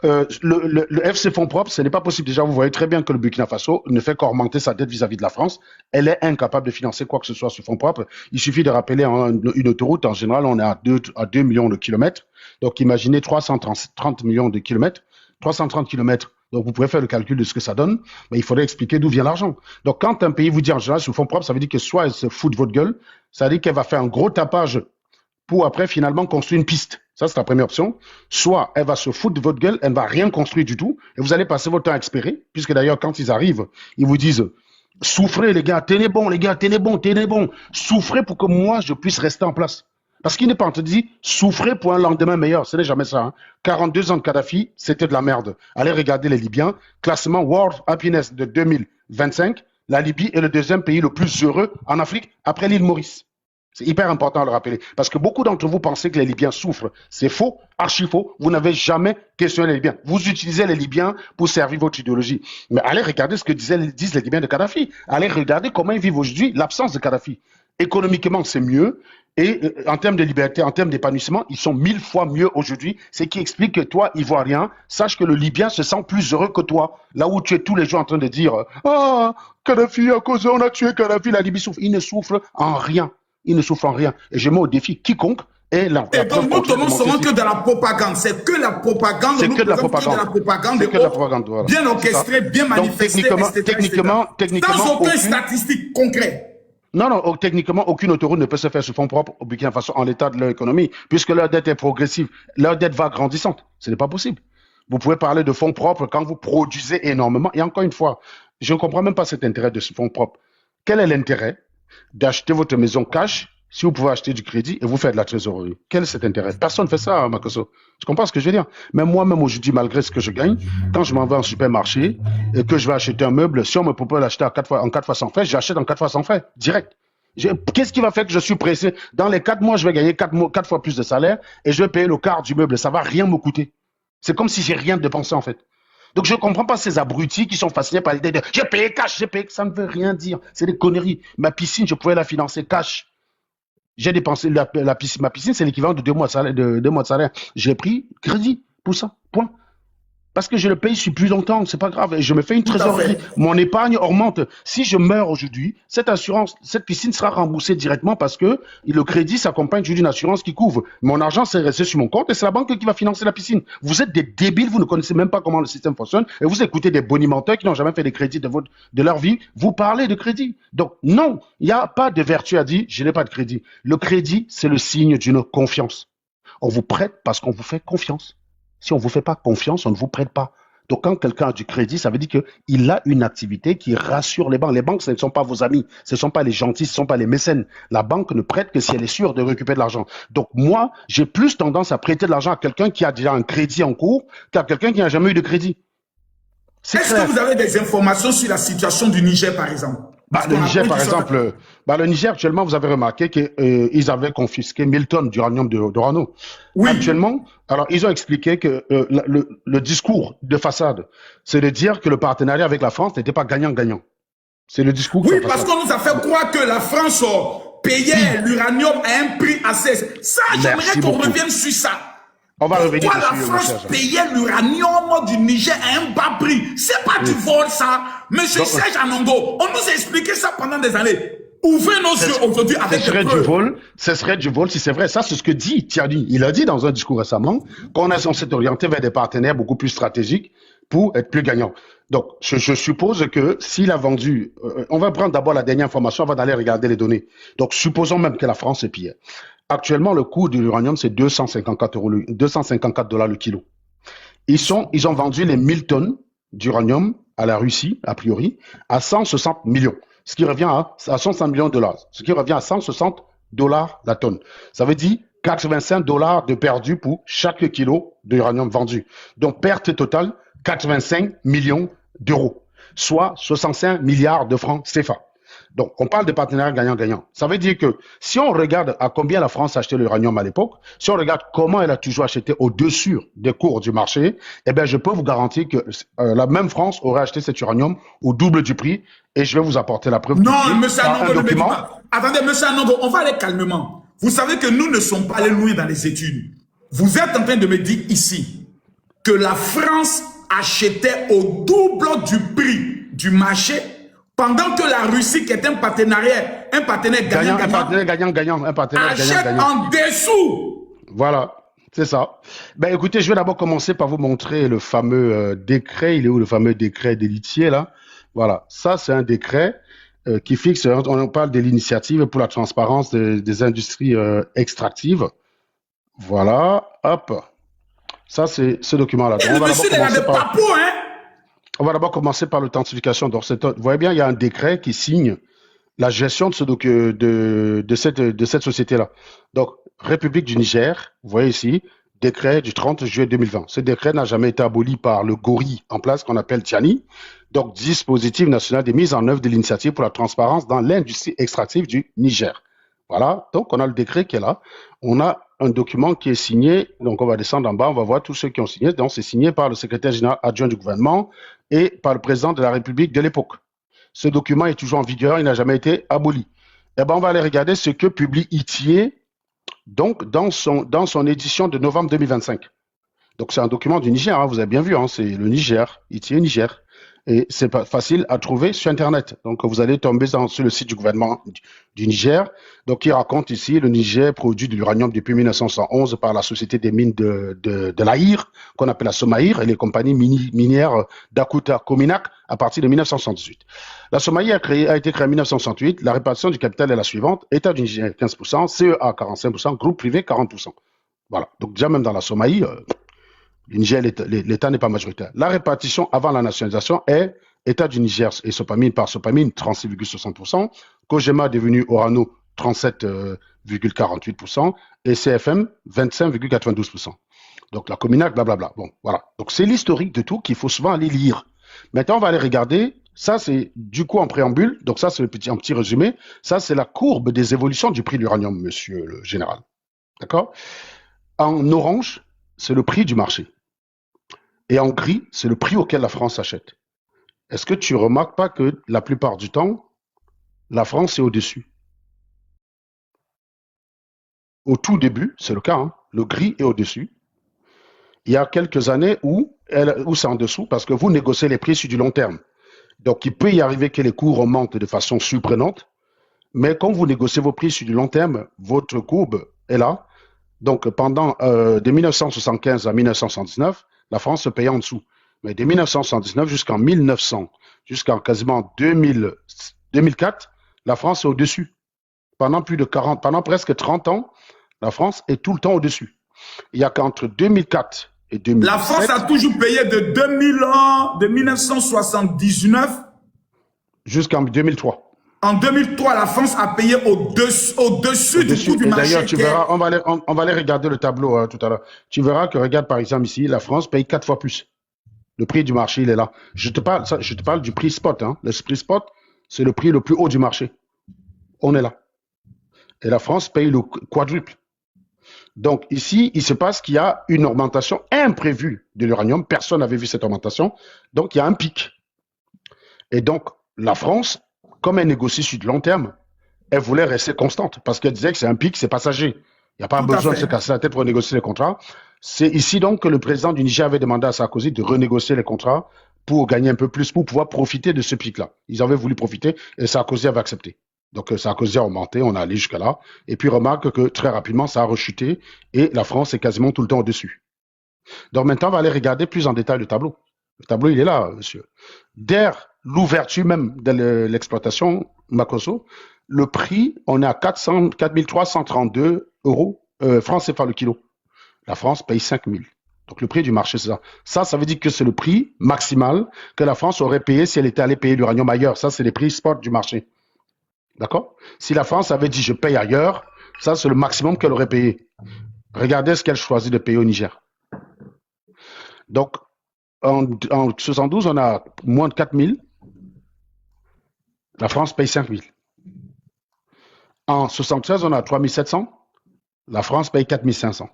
le FC fonds propres, ce n'est pas possible. Déjà, vous voyez très bien que le Burkina Faso ne fait qu'augmenter sa dette vis-à-vis de la France. Elle est incapable de financer quoi que ce soit sur fonds propres. Il suffit de rappeler une autoroute. En général, on est à 2 millions de kilomètres. Donc, imaginez 330 millions de kilomètres. 330 kilomètres. Donc, vous pouvez faire le calcul de ce que ça donne, mais il faudrait expliquer d'où vient l'argent. Donc, quand un pays vous dit en général sous fonds propres, ça veut dire que soit elle se fout de votre gueule, ça veut dire qu'elle va faire un gros tapage pour après finalement construire une piste. Ça, c'est la première option. Soit elle va se foutre de votre gueule, elle ne va rien construire du tout, et vous allez passer votre temps à espérer, puisque d'ailleurs, quand ils arrivent, ils vous disent « Souffrez les gars, tenez bon les gars, tenez bon, souffrez pour que moi, je puisse rester en place. » Parce qu'il n'est pas en train de dire « Souffrez pour un lendemain meilleur ». Ce n'est jamais ça. Hein. 42 ans de Kadhafi, c'était de la merde. Allez regarder les Libyens. Classement World Happiness de 2025. La Libye est le deuxième pays le plus heureux en Afrique après l'île Maurice. C'est hyper important de le rappeler. Parce que beaucoup d'entre vous pensez que les Libyens souffrent. C'est faux, archi faux. Vous n'avez jamais questionné les Libyens. Vous utilisez les Libyens pour servir votre idéologie. Mais allez regarder ce que disent les Libyens de Kadhafi. Allez regarder comment ils vivent aujourd'hui l'absence de Kadhafi. Économiquement, c'est mieux. Et en termes de liberté, en termes d'épanouissement, ils sont 1000 fois mieux aujourd'hui. Ce qui explique que toi, Ivoirien, sache que le Libyen se sent plus heureux que toi. Là où tu es tous les jours en train de dire « Ah, Kadhafi, à cause on a tué Kadhafi, la Libye souffre ». Il ne souffre en rien. Il ne souffre en rien. Et je mets au défi quiconque est la Et donc nous tenons seulement que de la propagande. C'est que la propagande. C'est que de la propagande. C'est que de la propagande, voilà. Bien orchestrée, bien manifestée, techniquement, sans aucun statistique concret. Non, techniquement, aucune autoroute ne peut se faire sur fonds propres au Burkina Faso en l'état de leur économie, puisque leur dette est progressive. Leur dette va grandissante. Ce n'est pas possible. Vous pouvez parler de fonds propres quand vous produisez énormément. Et encore une fois, je ne comprends même pas cet intérêt de ce fonds propre. Quel est l'intérêt d'acheter votre maison cash si vous pouvez acheter du crédit et vous faire de la trésorerie? Quel est cet intérêt? Personne ne fait ça, Makosso. Tu comprends ce que je veux dire? Même moi-même aujourd'hui, malgré ce que je gagne, quand je m'en vais en supermarché et que je vais acheter un meuble, si on me propose d'acheter en 4 fois sans frais, j'achète en 4 fois sans frais, direct. Qu'est-ce qui va faire que je suis pressé? Dans les 4 mois, je vais gagner 4 fois plus de salaire et je vais payer le quart du meuble. Ça va rien me coûter. C'est comme si j'ai rien dépensé, en fait. Donc, je ne comprends pas ces abrutis qui sont fascinés par l'idée de « j'ai payé cash, j'ai payé ». Ça ne veut rien dire. C'est des conneries. Ma piscine, je pouvais la financer cash. J'ai dépensé ma piscine, c'est l'équivalent de 2 mois de salaire. J'ai pris crédit pour ça, point. Parce que je le paye sur plus longtemps, c'est pas grave. Et je me fais une trésorerie. Mon épargne augmente. Si je meurs aujourd'hui, cette piscine sera remboursée directement parce que le crédit s'accompagne d'une assurance qui couvre. Mon argent, c'est resté sur mon compte et c'est la banque qui va financer la piscine. Vous êtes des débiles, vous ne connaissez même pas comment le système fonctionne et vous écoutez des bonimenteurs qui n'ont jamais fait des crédits de leur vie. Vous parlez de crédit. Donc, non, il n'y a pas de vertu à dire, je n'ai pas de crédit. Le crédit, c'est le signe d'une confiance. On vous prête parce qu'on vous fait confiance. Si on ne vous fait pas confiance, on ne vous prête pas. Donc, quand quelqu'un a du crédit, ça veut dire qu'il a une activité qui rassure les banques. Les banques, ce ne sont pas vos amis, ce ne sont pas les gentils, ce ne sont pas les mécènes. La banque ne prête que si elle est sûre de récupérer de l'argent. Donc, moi, j'ai plus tendance à prêter de l'argent à quelqu'un qui a déjà un crédit en cours qu'à quelqu'un qui n'a jamais eu de crédit. Est-ce que vous avez des informations sur la situation du Niger, par exemple? Le Niger, par exemple, le Niger, actuellement, vous avez remarqué qu'ils avaient confisqué 1000 tonnes d'uranium d'Orano. Oui. Actuellement, alors, ils ont expliqué que le discours de façade, c'est de dire que le partenariat avec la France n'était pas gagnant-gagnant. C'est le discours. Oui, parce qu'on nous a fait croire que la France payait l'uranium à un prix assez. Ça, j'aimerais qu'on revienne sur ça. On va revenir dessus. Pourquoi la France payait l'uranium du Niger à un bas prix? C'est pas du vol, ça. Monsieur Serge Anongo, on nous a expliqué ça pendant des années. Ouvrez nos yeux aujourd'hui avec ce serait du vol. Ce serait du vol si c'est vrai. Ça, c'est ce que dit Thierry. Il a dit dans un discours récemment qu'on s'est orienté vers des partenaires beaucoup plus stratégiques pour être plus gagnants. Donc, je suppose que s'il a vendu, on va prendre d'abord la dernière information avant d'aller regarder les données. Donc, supposons même que la France est pillée. Actuellement, le coût de l'uranium, c'est 254 $ le kilo. Ils ont vendu les 1000 tonnes d'uranium à la Russie, a priori, à 160 millions. Ce qui revient à 160 millions de dollars. Ce qui revient à 160 $ la tonne. Ça veut dire 85 $ de perdu pour chaque kilo d'uranium vendu. Donc, perte totale, 85 millions d'euros, soit 65 milliards de francs CFA. Donc, on parle de partenariat gagnant-gagnant. Ça veut dire que si on regarde à combien la France achetait l'uranium à l'époque, si on regarde comment elle a toujours acheté au-dessus des cours du marché, eh bien, je peux vous garantir que la même France aurait acheté cet uranium au double du prix et je vais vous apporter la preuve. Non, monsieur Anongo, ne me dites pas. Attendez, monsieur Anongo, on va aller calmement. Vous savez que nous ne sommes pas allés loin dans les études. Vous êtes en train de me dire ici que la France achetait au double du prix du marché pendant que la Russie, qui est un partenaire gagnant-gagnant, achète en dessous. Voilà, c'est ça. Ben écoutez, je vais d'abord commencer par vous montrer le fameux décret. Il est où le fameux décret d'Élitier là? Voilà, ça c'est un décret qui fixe, on parle de l'initiative pour la transparence des industries extractives. Voilà, hop. Ça c'est ce document-là. On va d'abord commencer par l'authentification. Donc, vous voyez bien, il y a un décret qui signe la gestion de cette société-là. Donc, République du Niger, vous voyez ici, décret du 30 juillet 2020. Ce décret n'a jamais été aboli par le GORI en place, qu'on appelle TIANI, donc Dispositif national de mise en œuvre de l'initiative pour la transparence dans l'industrie extractive du Niger. Voilà, donc on a le décret qui est là. On a un document qui est signé, donc on va descendre en bas, on va voir tous ceux qui ont signé. Donc c'est signé par le secrétaire général adjoint du gouvernement et par le président de la République de l'époque. Ce document est toujours en vigueur, il n'a jamais été aboli. Eh ben, on va aller regarder ce que publie ITIE donc, dans son édition de novembre 2025. Donc c'est un document du Niger, hein, vous avez bien vu, hein, c'est le Niger, ITIE Niger. Et c'est pas facile à trouver sur Internet. Donc vous allez tomber sur le site du gouvernement du Niger. Donc il raconte ici, le Niger produit de l'uranium depuis 1911 par la société des mines de l'Aïr, qu'on appelle la Somaïr, et les compagnies minières d'Akuta Kominak à partir de 1978. La Somaïr a été créée en 1968. La répartition du capital est la suivante. État du Niger 15%, CEA 45%, groupe privé 40%. Voilà. Donc déjà même dans la Somaïr, le Niger, l'État n'est pas majoritaire. La répartition avant la nationalisation est État du Niger et Sopamine par Sopamine 36,60%, Kogema devenu Orano 37,48% et CFM 25,92%. Donc la Cominac, blablabla. Bon, voilà. Donc c'est l'historique de tout qu'il faut souvent aller lire. Maintenant, on va aller regarder. Ça, c'est du coup en préambule. Donc ça, c'est un petit résumé. Ça, c'est la courbe des évolutions du prix de l'uranium, monsieur le général. D'accord? En orange, c'est le prix du marché. Et en gris, c'est le prix auquel la France achète. Est-ce que tu remarques pas que la plupart du temps, la France est au-dessus? Au tout début, c'est le cas, hein, le gris est au-dessus. Il y a quelques années où c'est en dessous parce que vous négociez les prix sur du long terme. Donc, il peut y arriver que les cours augmentent de façon surprenante, mais quand vous négociez vos prix sur du long terme, votre courbe est là. Donc, pendant de 1975 à 1979, la France se payait en dessous. Mais de 1979 jusqu'en quasiment 2004, la France est au-dessus. Pendant presque 30 ans, la France est tout le temps au-dessus. Il y a qu'entre 2004 et 2007... La France a toujours payé de 1979 jusqu'en 2003. En 2003, la France a payé au-dessus du coût du marché. D'ailleurs, tu verras, on va aller regarder le tableau tout à l'heure. Tu verras que, regarde par exemple ici, la France paye 4 fois plus. Le prix du marché, il est là. Je te parle du prix spot. Hein. Le prix spot, c'est le prix le plus haut du marché. On est là. Et la France paye le quadruple. Donc ici, il se passe qu'il y a une augmentation imprévue de l'uranium. Personne n'avait vu cette augmentation. Donc il y a un pic. Et donc la France, comme elle négocie sur du long terme, elle voulait rester constante parce qu'elle disait que c'est un pic, c'est passager. Il n'y a pas besoin de se casser la tête pour négocier les contrats. C'est ici donc que le président du Niger avait demandé à Sarkozy de renégocier les contrats pour gagner un peu plus, pour pouvoir profiter de ce pic-là. Ils avaient voulu profiter et Sarkozy avait accepté. Donc Sarkozy a augmenté, on est allé jusqu'à là. Et puis remarque que très rapidement, ça a rechuté et la France est quasiment tout le temps au-dessus. Donc maintenant, on va aller regarder plus en détail le tableau. Le tableau, il est là, monsieur. Dès l'ouverture même de l'exploitation Makosso, le prix, on est à 4332 euros francs CFA le kilo. La France paye 5000. Donc le prix du marché, c'est ça. Ça veut dire que c'est le prix maximal que la France aurait payé si elle était allée payer l'uranium ailleurs. Ça, c'est les prix spot du marché. D'accord? Si la France avait dit je paye ailleurs, ça, c'est le maximum qu'elle aurait payé. Regardez ce qu'elle choisit de payer au Niger. Donc, en 72, on a moins de 4000. La France paye 5000. En 76, on a 3700. La France paye 4500.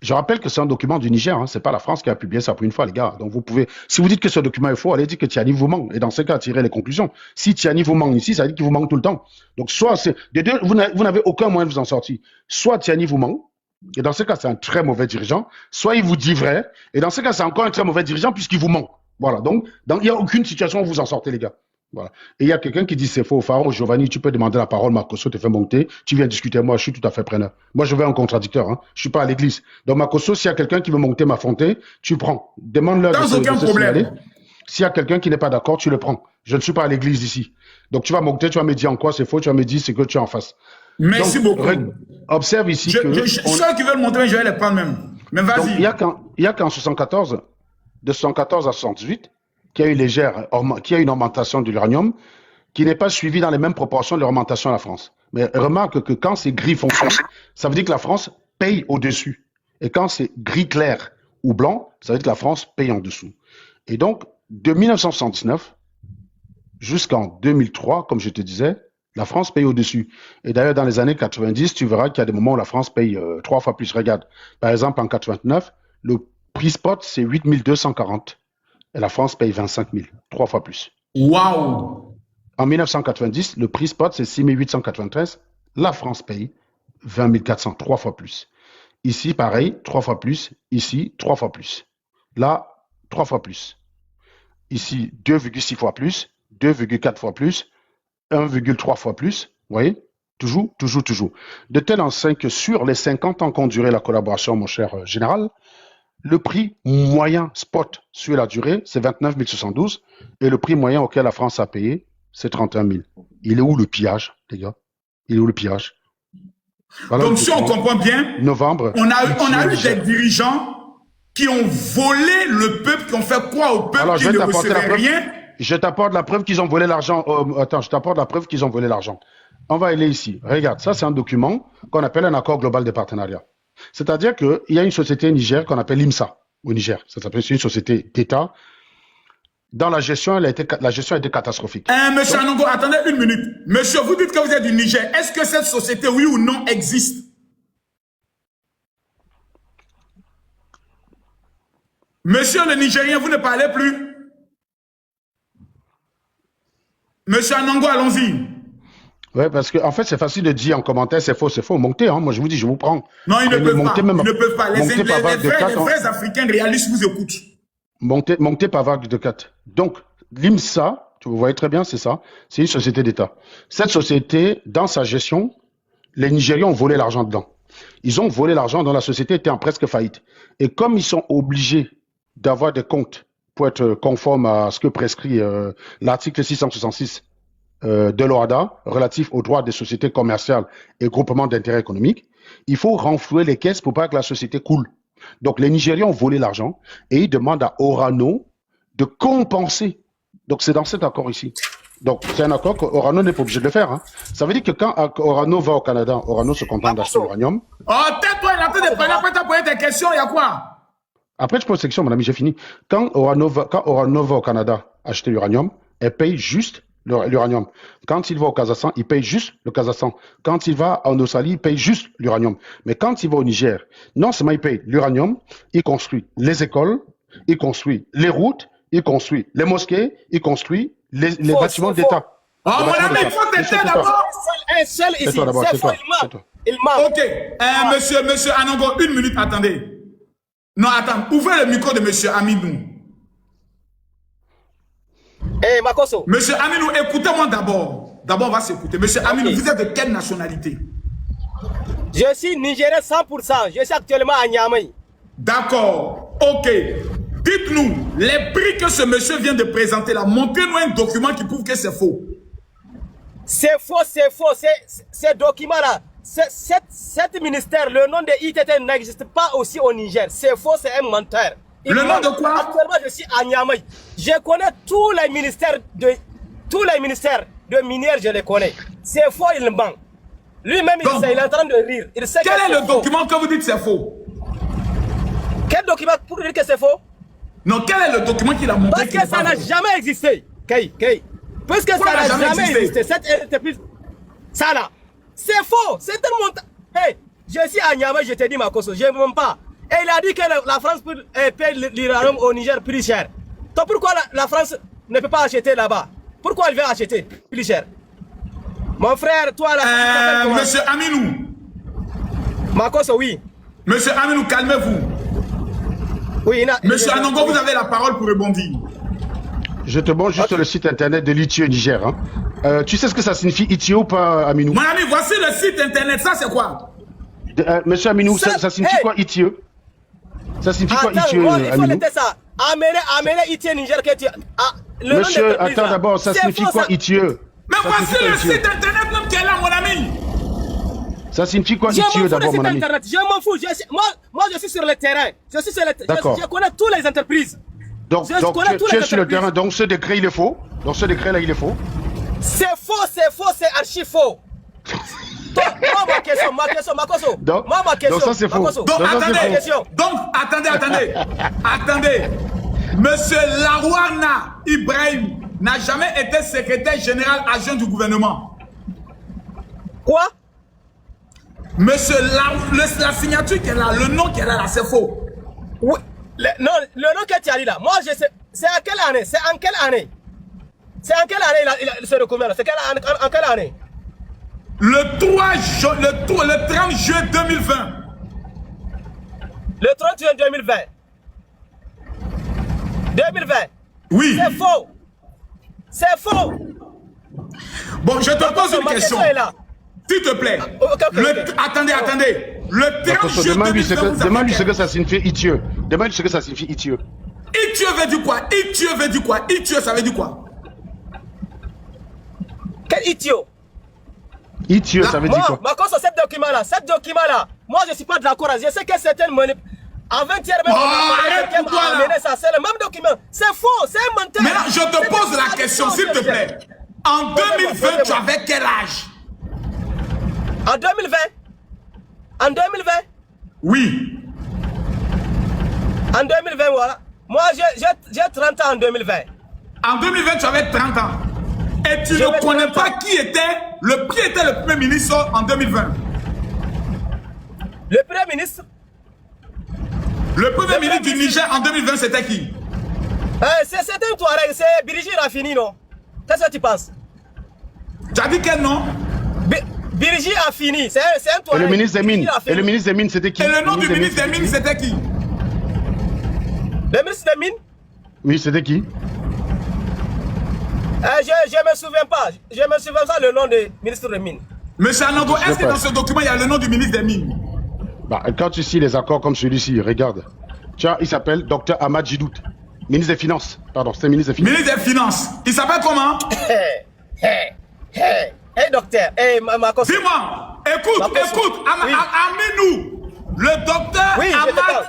Je rappelle que c'est un document du Niger, hein, c'est pas la France qui a publié ça pour une fois, les gars. Donc vous pouvez, si vous dites que ce document est faux, allez dire que Tiani vous ment. Et dans ce cas, tirez les conclusions. Si Tiani vous ment ici, ça veut dire qu'il vous manque tout le temps. Donc soit c'est des deux, vous n'avez aucun moyen de vous en sortir. Soit Tiani vous ment, et dans ce cas, c'est un très mauvais dirigeant. Soit il vous dit vrai, et dans ce cas, c'est encore un très mauvais dirigeant puisqu'il vous ment. Voilà. Donc il n'y a aucune situation où vous en sortez, les gars. Voilà. Et il y a quelqu'un qui dit c'est faux. Pharaon, Giovanni, tu peux demander la parole, Makosso te fait monter. Tu viens discuter avec moi, je suis tout à fait preneur. Moi, je veux un contradicteur. Hein. Je ne suis pas à l'église. Donc, Makosso, s'il y a quelqu'un qui veut monter m'affronter, tu prends. Demande-leur de aucun problème. S'il y a quelqu'un qui n'est pas d'accord, tu le prends. Je ne suis pas à l'église ici. Donc, tu vas monter, tu vas me dire en quoi c'est faux, tu vas me dire ce que tu as en face. Merci beaucoup. Observe ici ceux qui veulent monter, je vais les prendre même. Mais vas-y. Il y a qu'en 74, de 74 à 78, qu'il y a une augmentation de l'uranium qui n'est pas suivie dans les mêmes proportions de l'augmentation à la France. Mais remarque que quand c'est gris foncé, ça veut dire que la France paye au-dessus. Et quand c'est gris clair ou blanc, ça veut dire que la France paye en dessous. Et donc, de 1979 jusqu'en 2003, comme je te disais, La France paye au-dessus. Et d'ailleurs, dans les années 90, tu verras qu'il y a des moments où la France paye 3 fois plus. Regarde, par exemple, en 89, le prix spot, c'est 8 240. Et la France paye 25 000, 3 fois plus. Waouh! En 1990, le prix spot, c'est 6 893. La France paye 20 400, 3 fois plus. Ici, pareil, 3 fois plus. Ici, 3 fois plus. Là, 3 fois plus. Ici, 2,6 fois plus, 2,4 fois plus, 1,3 fois plus. Vous voyez? Toujours, toujours, toujours. De telle enseigne que sur les 50 ans qu'ont duré la collaboration, mon cher général, le prix moyen spot sur la durée, c'est 29 072. Et le prix moyen auquel la France a payé, c'est 31 000. Il est où le pillage, les gars? Il est où le pillage? Voilà. Donc, si on comprend bien, novembre, on a eu des dirigeants qui ont volé le peuple, qui ont fait croire au peuple qu'ils ne recevaient rien. Je t'apporte la preuve qu'ils ont volé l'argent. Attends, je t'apporte la preuve qu'ils ont volé l'argent. On va aller ici. Regarde, ça c'est un document qu'on appelle un accord global de partenariat. C'est-à-dire qu'il y a une société Niger qu'on appelle l'IMSA au Niger. Ça s'appelle une société d'État. Dans la gestion, la gestion a été catastrophique. Monsieur Anongo, attendez une minute. Monsieur, vous dites que vous êtes du Niger. Est-ce que cette société, oui ou non, existe? Monsieur le Nigérien, vous ne parlez plus. Monsieur Anongo, allons-y. Oui, parce qu'en fait, c'est facile de dire en commentaire, c'est faux, c'est faux. Montez, hein. Moi, je vous dis, je vous prends. Non, ils ne peuvent pas. Ils ne peuvent pas. Les vrais Africains réalistes vous écoutent. Montez par vague de 4. Donc, l'IMSA, vous voyez très bien, c'est ça. C'est une société d'État. Cette société, dans sa gestion, les Nigériens ont volé l'argent dedans. Ils ont volé l'argent dont la société était en presque faillite. Et comme ils sont obligés d'avoir des comptes pour être conformes à ce que prescrit l'article 666 de l'OHADA relatif aux droits des sociétés commerciales et groupements d'intérêt économique, il faut renflouer les caisses pour pas que la société coule. Donc les Nigériens ont volé l'argent et ils demandent à Orano de compenser. Donc c'est dans cet accord ici. Donc c'est un accord qu'Orano n'est pas obligé de le faire. Hein. Ça veut dire que quand Orano va au Canada, Orano se contente d'acheter l'uranium. Oh, tais-toi, il a fait des problèmes. Après, tu as posé tes questions, il y a quoi? Après, je pose une question, mon ami, j'ai fini. Quand Orano va au Canada acheter l'uranium, elle paye juste l'uranium. Quand il va au Kazakhstan, il paye juste le Kazakhstan. Quand il va en Australie, il paye juste l'uranium. Mais quand il va au Niger, non seulement il paye l'uranium, il construit les écoles, il construit les routes, il construit les mosquées, il construit les bâtiments d'État. Oh, mon ami, il faut t'aider d'abord. Un seul ici, c'est faux, il ment. Ok, monsieur Anongo, une minute, attendez. Non, attends, ouvrez le micro de monsieur Aminou. Makoso. Monsieur Aminou, écoutez-moi d'abord. D'abord, on va s'écouter. Monsieur Aminou, vous êtes de quelle nationalité? Je suis Nigérien 100%. Je suis actuellement à Niamey. D'accord. Ok. Dites-nous, les prix que ce monsieur vient de présenter là, montrez-nous un document qui prouve que c'est faux. C'est faux, c'est faux. Ces documents-là, cet ministère, le nom de ITT n'existe pas aussi au Niger. C'est faux, c'est un menteur. Le nom de quoi? Actuellement, je suis à Niamey. Je connais tous les ministères de minière, je les connais. C'est faux, il ment. Lui-même, il est en train de rire. Il sait quel est le document que vous dites c'est faux? Quel document pour dire que c'est faux? Non, quel est le document qu'il a montré? Parce que ça n'a jamais existé. Puisque ça n'a jamais existé, cette entreprise, ça là, c'est faux. C'est tellement... Hey, je suis à Niamey, je te dis Makoso, je ne mens pas. Et il a dit que la France paye l'uranium au Niger plus cher. Donc pourquoi la France ne peut pas acheter là-bas? Pourquoi elle veut acheter plus cher? Mon frère, toi là... Monsieur Aminou. Makoso, oui. Monsieur Aminou, calmez-vous. Oui, monsieur Anongo, vous avez la parole pour rebondir. Je te montre juste le site internet de l'ITIE Niger. Hein. Tu sais ce que ça signifie ITIE ou pas, Aminou? Mon ami, voici le site internet. Ça, c'est quoi? Monsieur Aminou, ça signifie quoi ITIE? Ça signifie quoi ITIE, il faut noter ça. Amenez ITIE Niger que tu... Monsieur, attends d'abord, ça signifie quoi ITIE? Mais voici le site internet même qui est là, mon ami. Ça signifie quoi ITIE d'abord, mon ami? Je m'en fous. Moi, je suis sur le terrain. Je connais toutes les entreprises. Donc tu es sur le terrain, donc ce décret il est faux. Donc ce décret là il est faux. C'est faux, c'est archi faux. Donc, ma question, Makoso. Donc ça c'est faux. Attendez. Monsieur Larouana Ibrahim n'a jamais été secrétaire général adjoint du gouvernement. Quoi? Monsieur, la signature qu'elle a, le nom qu'elle a là, c'est faux. Oui. Non, le nom que tu as dit là, moi je sais. C'est en quelle année? C'est en quelle année? C'est en quelle année il a ce document-là? C'est en quelle année? Le 30 juin 2020. Le 30 juin 2020. 2020. Oui. C'est faux. C'est faux. Bon, je te pose une question. S'il te plaît. Attendez. Le 30 juin 2020. Demande-lui ce que ça signifie Itieux. Demande-lui ce que ça signifie Itieux. Itieux veut dire quoi? Itieux veut dire quoi? Itieux, ça veut dire quoi? Quel idiot? Itieux, ça veut dire quoi? Ma cause, ce document-là, moi je ne suis pas d'accord. Je sais que c'est une manip. Avant-hier, même, quelqu'un m'a amené ça. C'est le même document. C'est faux, c'est un menteur. Maintenant, je te pose la question, s'il te plaît. En 2020, tu avais quel âge? En 2020? En 2020? Oui. En 2020, voilà. Moi, j'ai 30 ans en 2020. En 2020, tu avais 30 ans. Et tu ne connais pas qui était le Premier ministre en 2020. Le Premier ministre? Le Premier ministre du Niger en 2020, c'était qui? C'était un Touareg, c'est Birigi Rafini, non? Qu'est-ce que tu penses? Tu as dit quel nom? Birigi Rafini, c'est un Touareg. Et le ministre des Mines? Et le ministre des Mines, c'était qui? Et le nom du ministre des Mines, c'était qui? Le ministre des Mines? Oui, c'était qui? Je ne me souviens pas. Je me souviens pas le nom du ministre des Mines. Monsieur Anango, est-ce que dans ce document, il y a le nom du ministre des Mines? Bah, quand tu signes les accords comme celui-ci, regarde. Tu vois, il s'appelle Dr Ahmad Jidout. Ministre des Finances. Pardon, c'est ministre des Finances. Ministre des Finances. Il s'appelle comment? Hey, docteur. Hey, dis-moi. Écoute. Amène-nous. Le docteur oui, Ahmad.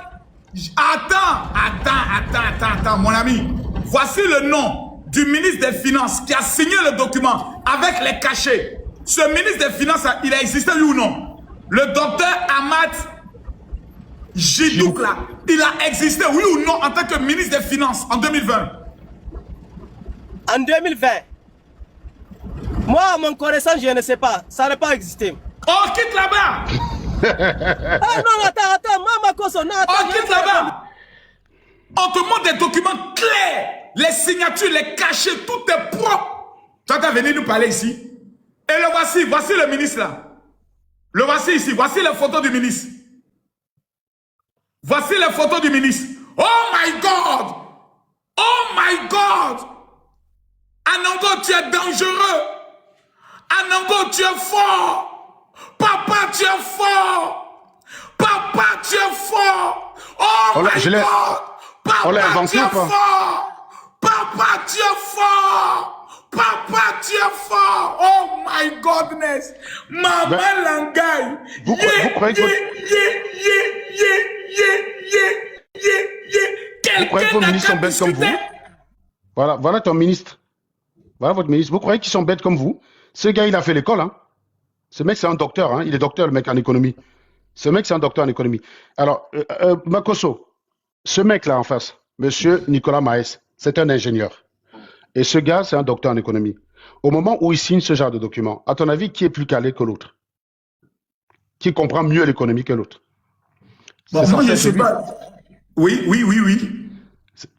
Attends, mon ami. Voici le nom du ministre des Finances qui a signé le document avec les cachets. Ce ministre des Finances, il a existé, lui ou non? Le docteur Ahmad Jidouk, là, il a existé, oui ou non, en tant que ministre des Finances en 2020? En 2020? Moi, à mon connaissance, je ne sais pas. Ça n'a pas existé. Oh, quitte là-bas! Non, attends, moi, on quitte là-bas! On te montre des documents clairs, les signatures, les cachets, tout est propre. Tu vas venir nous parler ici. Et le voici le ministre là. Le voici ici, voici les photos du ministre. Voici les photos du ministre. Oh my God! Oh my God! Anango, tu es dangereux! Anango, tu es fort! Papa, tu es fort! Papa, tu es fort! Oh my God! Papa, tu es fort! Papa, tu es fort! Papa, tu es fort! Oh my godness! Maman Langay! Vous croyez que vos ministres sont bêtes comme vous? Voilà ton ministre. Voilà votre ministre. Vous croyez qu'ils sont bêtes comme vous? Ce gars, il a fait l'école, hein? Ce mec, c'est un docteur, hein? Il est docteur, le mec, en économie. Ce mec, c'est un docteur en économie. Alors, Makosso, ce mec-là en face, monsieur Nicolas Maes, c'est un ingénieur. Et ce gars, c'est un docteur en économie. Au moment où il signe ce genre de document, à ton avis, qui est plus calé que l'autre? Qui comprend mieux l'économie que l'autre? Bon, moi, je ne sais pas. Oui.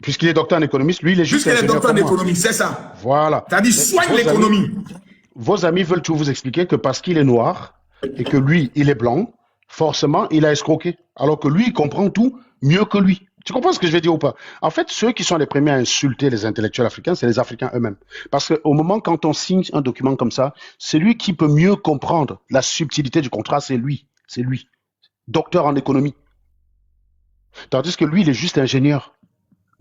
Puisqu'il est docteur en économie, lui, il est juste puisqu'il est docteur en économie, c'est ça. Voilà. C'est-à-dire, soigne l'économie. Vos amis veulent tout vous expliquer que parce qu'il est noir et que lui, il est blanc, forcément, il a escroqué. Alors que lui, il comprend tout mieux que lui. Tu comprends ce que je vais dire ou pas? En fait, ceux qui sont les premiers à insulter les intellectuels africains, c'est les Africains eux-mêmes. Parce qu'au moment quand on signe un document comme ça, c'est lui qui peut mieux comprendre la subtilité du contrat, c'est lui. C'est lui. Docteur en économie. Tandis que lui, il est juste ingénieur.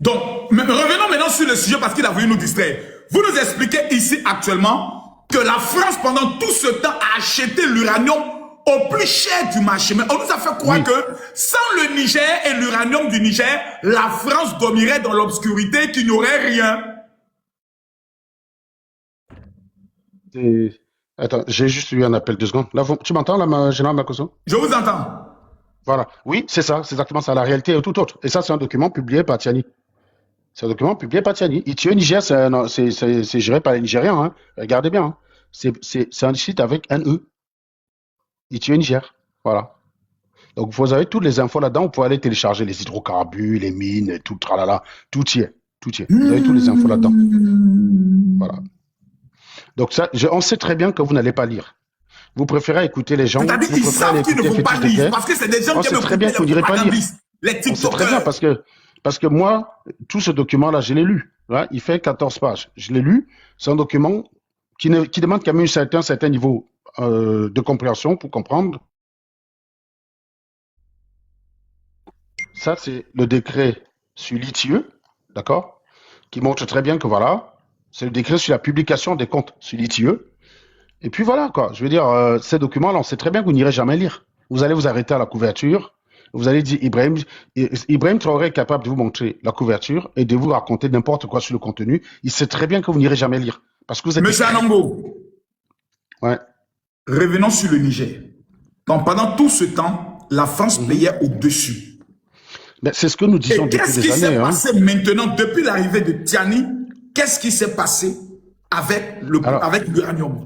Donc, revenons maintenant sur le sujet parce qu'il a voulu nous distraire. Vous nous expliquez ici actuellement que la France, pendant tout ce temps, a acheté l'uranium au plus cher du marché. Mais on nous a fait croire que sans le Niger et l'uranium du Niger, la France dormirait dans l'obscurité, qu'il n'y aurait rien. Attends, j'ai juste eu un appel, 2 secondes. Là, tu m'entends, là, général Makosso? Je vous entends. Voilà. Oui, c'est ça, c'est exactement ça. La réalité est tout autre. Et ça, c'est un document publié par Tiani. C'est un document publié par Tiani. Itieux Niger, c'est géré par les Nigériens. Hein. Regardez bien. Hein. C'est un site avec NE. Il tue au Niger. Voilà. Donc, vous avez toutes les infos là-dedans. Vous pouvez aller télécharger les hydrocarbures, les mines, tout le tralala. Tout y est. Tout y est. Vous avez toutes les infos là-dedans. Voilà. Donc, ça, on sait très bien que vous n'allez pas lire. Vous préférez écouter les gens. C'est-à-dire qu'ils savent qu'ils ne vont pas lire. Parce que c'est des gens qui aiment très bien que vous n'irez pas lire. Les On sait très bien parce que moi, tout ce document-là, je l'ai lu. Là, il fait 14 pages. Je l'ai lu. C'est un document qui demande quand même un certain niveau de compréhension pour comprendre. Ça, c'est le décret sur l'ITIE, d'accord, qui montre très bien que voilà, c'est le décret sur la publication des comptes sur l'ITIE. Et puis voilà, quoi. Je veux dire, ces documents-là, on sait très bien que vous n'irez jamais lire. Vous allez vous arrêter à la couverture. Vous allez dire, Ibrahim Traoré est capable de vous montrer la couverture et de vous raconter n'importe quoi sur le contenu. Il sait très bien que vous n'irez jamais lire. Parce que vous êtes... Monsieur Anambo, ouais. Revenons sur le Niger. Donc, pendant tout ce temps, la France payait au-dessus. Ben, c'est ce que nous disons depuis des années. Qu'est-ce qui s'est passé maintenant, depuis l'arrivée de Tiani? Qu'est-ce qui s'est passé avec l'uranium?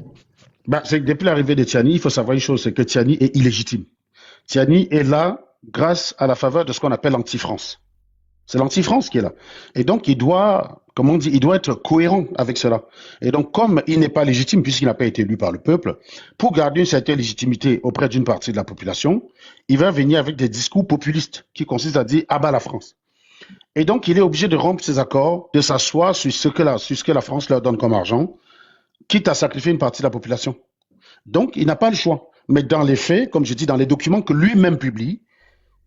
Ben, c'est que depuis l'arrivée de Tiani, il faut savoir une chose, c'est que Tiani est illégitime. Tiani est là grâce à la faveur de ce qu'on appelle l'anti-France. C'est l'anti-France qui est là. Et donc, il doit, comme on dit, il doit être cohérent avec cela. Et donc, comme il n'est pas légitime, puisqu'il n'a pas été élu par le peuple, pour garder une certaine légitimité auprès d'une partie de la population, il va venir avec des discours populistes qui consistent à dire « abat la France ». Et donc, il est obligé de rompre ses accords, de s'asseoir sur ce que la France leur donne comme argent, quitte à sacrifier une partie de la population. Donc, il n'a pas le choix. Mais dans les faits, comme je dis, dans les documents que lui-même publie,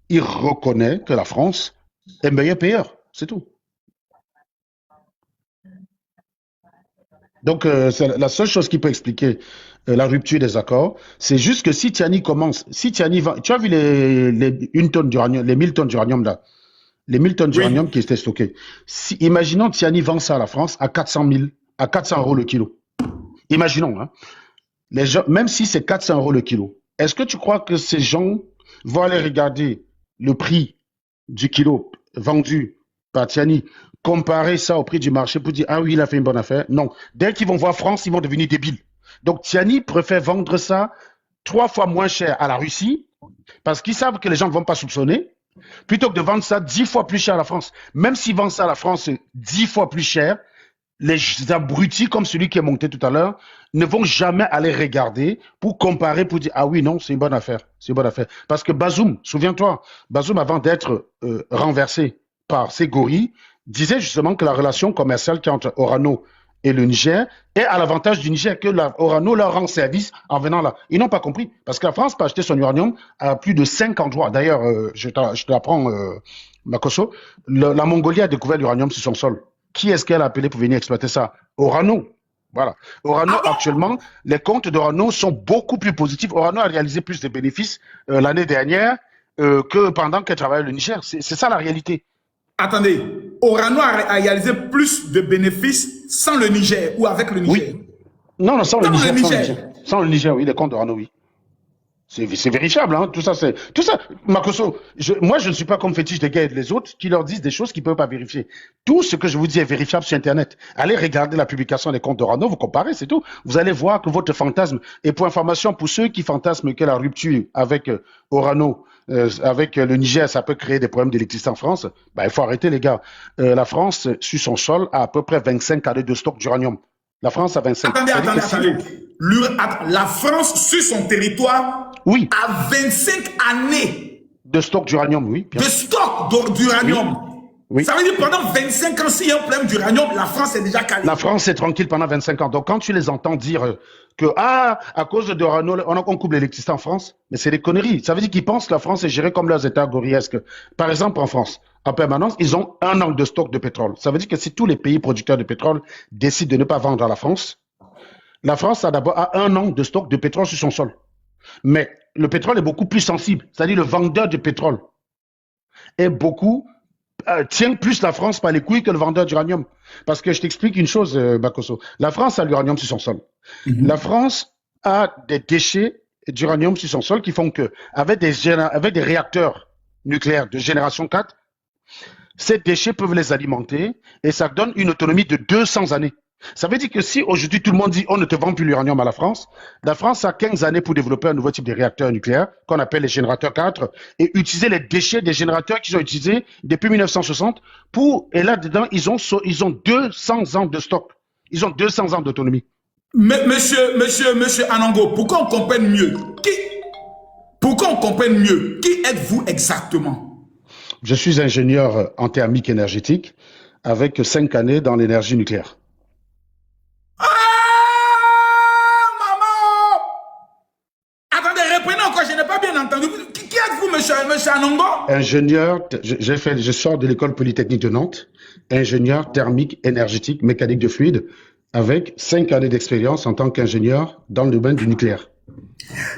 il reconnaît que la France est meilleur payeur, c'est tout. Donc, c'est la seule chose qui peut expliquer la rupture des accords, c'est juste que si Tiani commence, si Tiani va, tu as vu les 1000 tonnes d'uranium là, les 1000 tonnes d'uranium qui étaient stockées. Si, imaginons Tiani vend ça à la France à 400 € le kilo. Imaginons, hein. Les gens, même si c'est 400 € le kilo, est-ce que tu crois que ces gens vont aller regarder le prix du kilo vendu par Tiani, comparer ça au prix du marché pour dire « Ah oui, il a fait une bonne affaire ». Non. Dès qu'ils vont voir France, ils vont devenir débiles. Donc Tiani préfère vendre ça 3 fois moins cher à la Russie parce qu'ils savent que les gens ne vont pas soupçonner plutôt que de vendre ça 10 fois plus cher à la France. Même s'ils vendent ça à la France 10 fois plus cher, les abrutis comme celui qui est monté tout à l'heure ne vont jamais aller regarder pour comparer, pour dire « Ah oui, non, c'est une bonne affaire. C'est une bonne affaire. » Parce que Bazoum, souviens-toi, Bazoum, avant d'être renversé par ces gorilles, disait justement que la relation commerciale qu'il y a entre Orano et le Niger est à l'avantage du Niger, que Orano leur rend service en venant là. Ils n'ont pas compris, parce que la France peut acheter son uranium à plus de 5 endroits. D'ailleurs, je te l'apprends, Makosso, la Mongolie a découvert l'uranium sur son sol. Qui est-ce qu'elle a appelé pour venir exploiter ça? Orano. Voilà. Orano, actuellement, les comptes d'Orano sont beaucoup plus positifs. Orano a réalisé plus de bénéfices l'année dernière que pendant qu'elle travaillait le Niger. C'est ça la réalité. Attendez, Orano a réalisé plus de bénéfices sans le Niger ou avec le Niger? Oui. Non, sans le Niger. Sans le Niger, oui, les comptes d'Orano, oui. C'est vérifiable, hein, tout ça, Makosso, moi, je ne suis pas comme Fétiche des gars et les autres qui leur disent des choses qu'ils ne peuvent pas vérifier. Tout ce que je vous dis est vérifiable sur Internet. Allez regarder la publication des comptes d'Orano, vous comparez, c'est tout. Vous allez voir que votre fantasme, et pour information, pour ceux qui fantasment que la rupture avec Orano, avec le Niger, ça peut créer des problèmes d'électricité en France, il faut arrêter, les gars. La France, sur son sol, a à peu près 25 années de stock d'uranium. La France a 25. Attendez. La France, sur son territoire, oui, a 25 années de stock d'uranium, oui. De stock d'uranium. Oui. Ça veut dire pendant 25 ans, s'il y a un problème d'uranium, la France est déjà calée. La France est tranquille pendant 25 ans. Donc quand tu les entends dire que à cause de l'uranium, on coupe l'électricité en France, mais c'est des conneries. Ça veut dire qu'ils pensent que la France est gérée comme leurs États gorillesques. Par exemple, en France, en permanence, ils ont 1 an de stock de pétrole. Ça veut dire que si tous les pays producteurs de pétrole décident de ne pas vendre à la France a d'abord 1 an de stock de pétrole sur son sol. Mais le pétrole est beaucoup plus sensible. C'est-à-dire le vendeur de pétrole est tient plus la France par les couilles que le vendeur d'uranium. Parce que je t'explique une chose, Bakosso. La France a l'uranium sur son sol. La France a des déchets d'uranium sur son sol qui font que, avec des réacteurs nucléaires de génération 4, ces déchets peuvent les alimenter et ça donne une autonomie de 200 années. Ça veut dire que si aujourd'hui tout le monde dit on ne te vend plus l'uranium à la France a 15 années pour développer un nouveau type de réacteur nucléaire qu'on appelle les générateurs 4 et utiliser les déchets des générateurs qu'ils ont utilisés depuis 1960 et là-dedans, ils ont 200 ans de stock. Ils ont 200 ans d'autonomie. Monsieur Anango, pourquoi on comprenne mieux qui êtes-vous exactement? Je suis ingénieur en thermique énergétique avec 5 années dans l'énergie nucléaire. Ah, maman! Attendez, reprenez encore, je n'ai pas bien entendu. Qui êtes-vous, monsieur Anango? Ingénieur, je sors de l'école polytechnique de Nantes, ingénieur thermique énergétique mécanique de fluide, avec 5 années d'expérience en tant qu'ingénieur dans le domaine du nucléaire.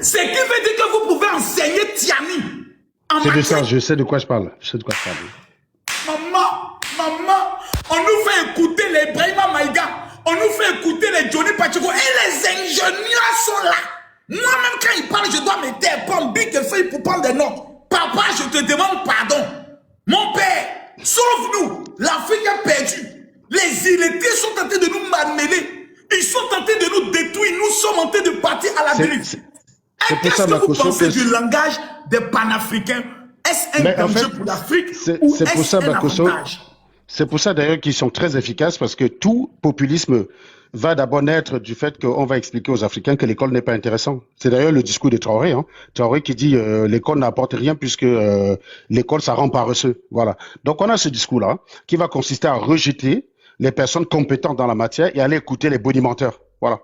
Ce qui veut dire que vous pouvez enseigner Tiani. C'est de ça, je sais de quoi je parle. Maman, on nous fait écouter les Brahima Maïga, on nous fait écouter les Johnny Pacheco et les ingénieurs sont là. Moi-même, quand ils parlent, je dois me taire, prendre big et feuille pour prendre des notes. Papa, je te demande pardon. Mon père, sauve-nous. L'Afrique est perdue. Les illettrés sont tentés de nous malmêler. Ils sont tentés de nous détruire. Nous sommes en train de partir à la dérive. Qu'est-ce que vous pensez du langage des panafricains? Est-ce un danger pour l'Afrique ou est-ce un avantage? C'est pour ça d'ailleurs qu'ils sont très efficaces parce que tout populisme va d'abord naître du fait qu'on va expliquer aux Africains que l'école n'est pas intéressante. C'est d'ailleurs le discours de Traoré, Traoré qui dit l'école n'apporte rien puisque l'école ça rend paresseux. Voilà. Donc on a ce discours-là qui va consister à rejeter les personnes compétentes dans la matière et aller écouter les bonimenteurs. Voilà.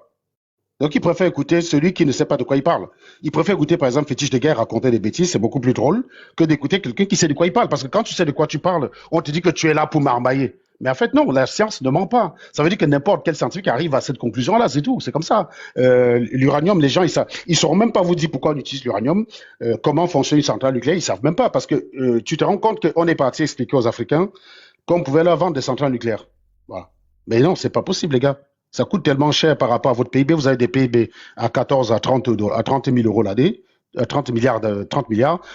Donc, il préfère écouter celui qui ne sait pas de quoi il parle. Il préfère écouter, par exemple, Fétiche de guerre raconter des bêtises, c'est beaucoup plus drôle que d'écouter quelqu'un qui sait de quoi il parle. Parce que quand tu sais de quoi tu parles, on te dit que tu es là pour marmailler. Mais en fait, non, la science ne ment pas. Ça veut dire que n'importe quel scientifique arrive à cette conclusion-là, c'est tout. C'est comme ça. L'uranium, les gens, ils sauront même pas vous dire pourquoi on utilise l'uranium, comment fonctionne une centrale nucléaire, ils savent même pas. Parce que tu te rends compte qu'on est parti expliquer aux Africains qu'on pouvait leur vendre des centrales nucléaires. Voilà. Mais non, c'est pas possible, les gars. Ça coûte tellement cher par rapport à votre PIB. Vous avez des PIB à 14 à 30 000 euros l'année, 30 milliards.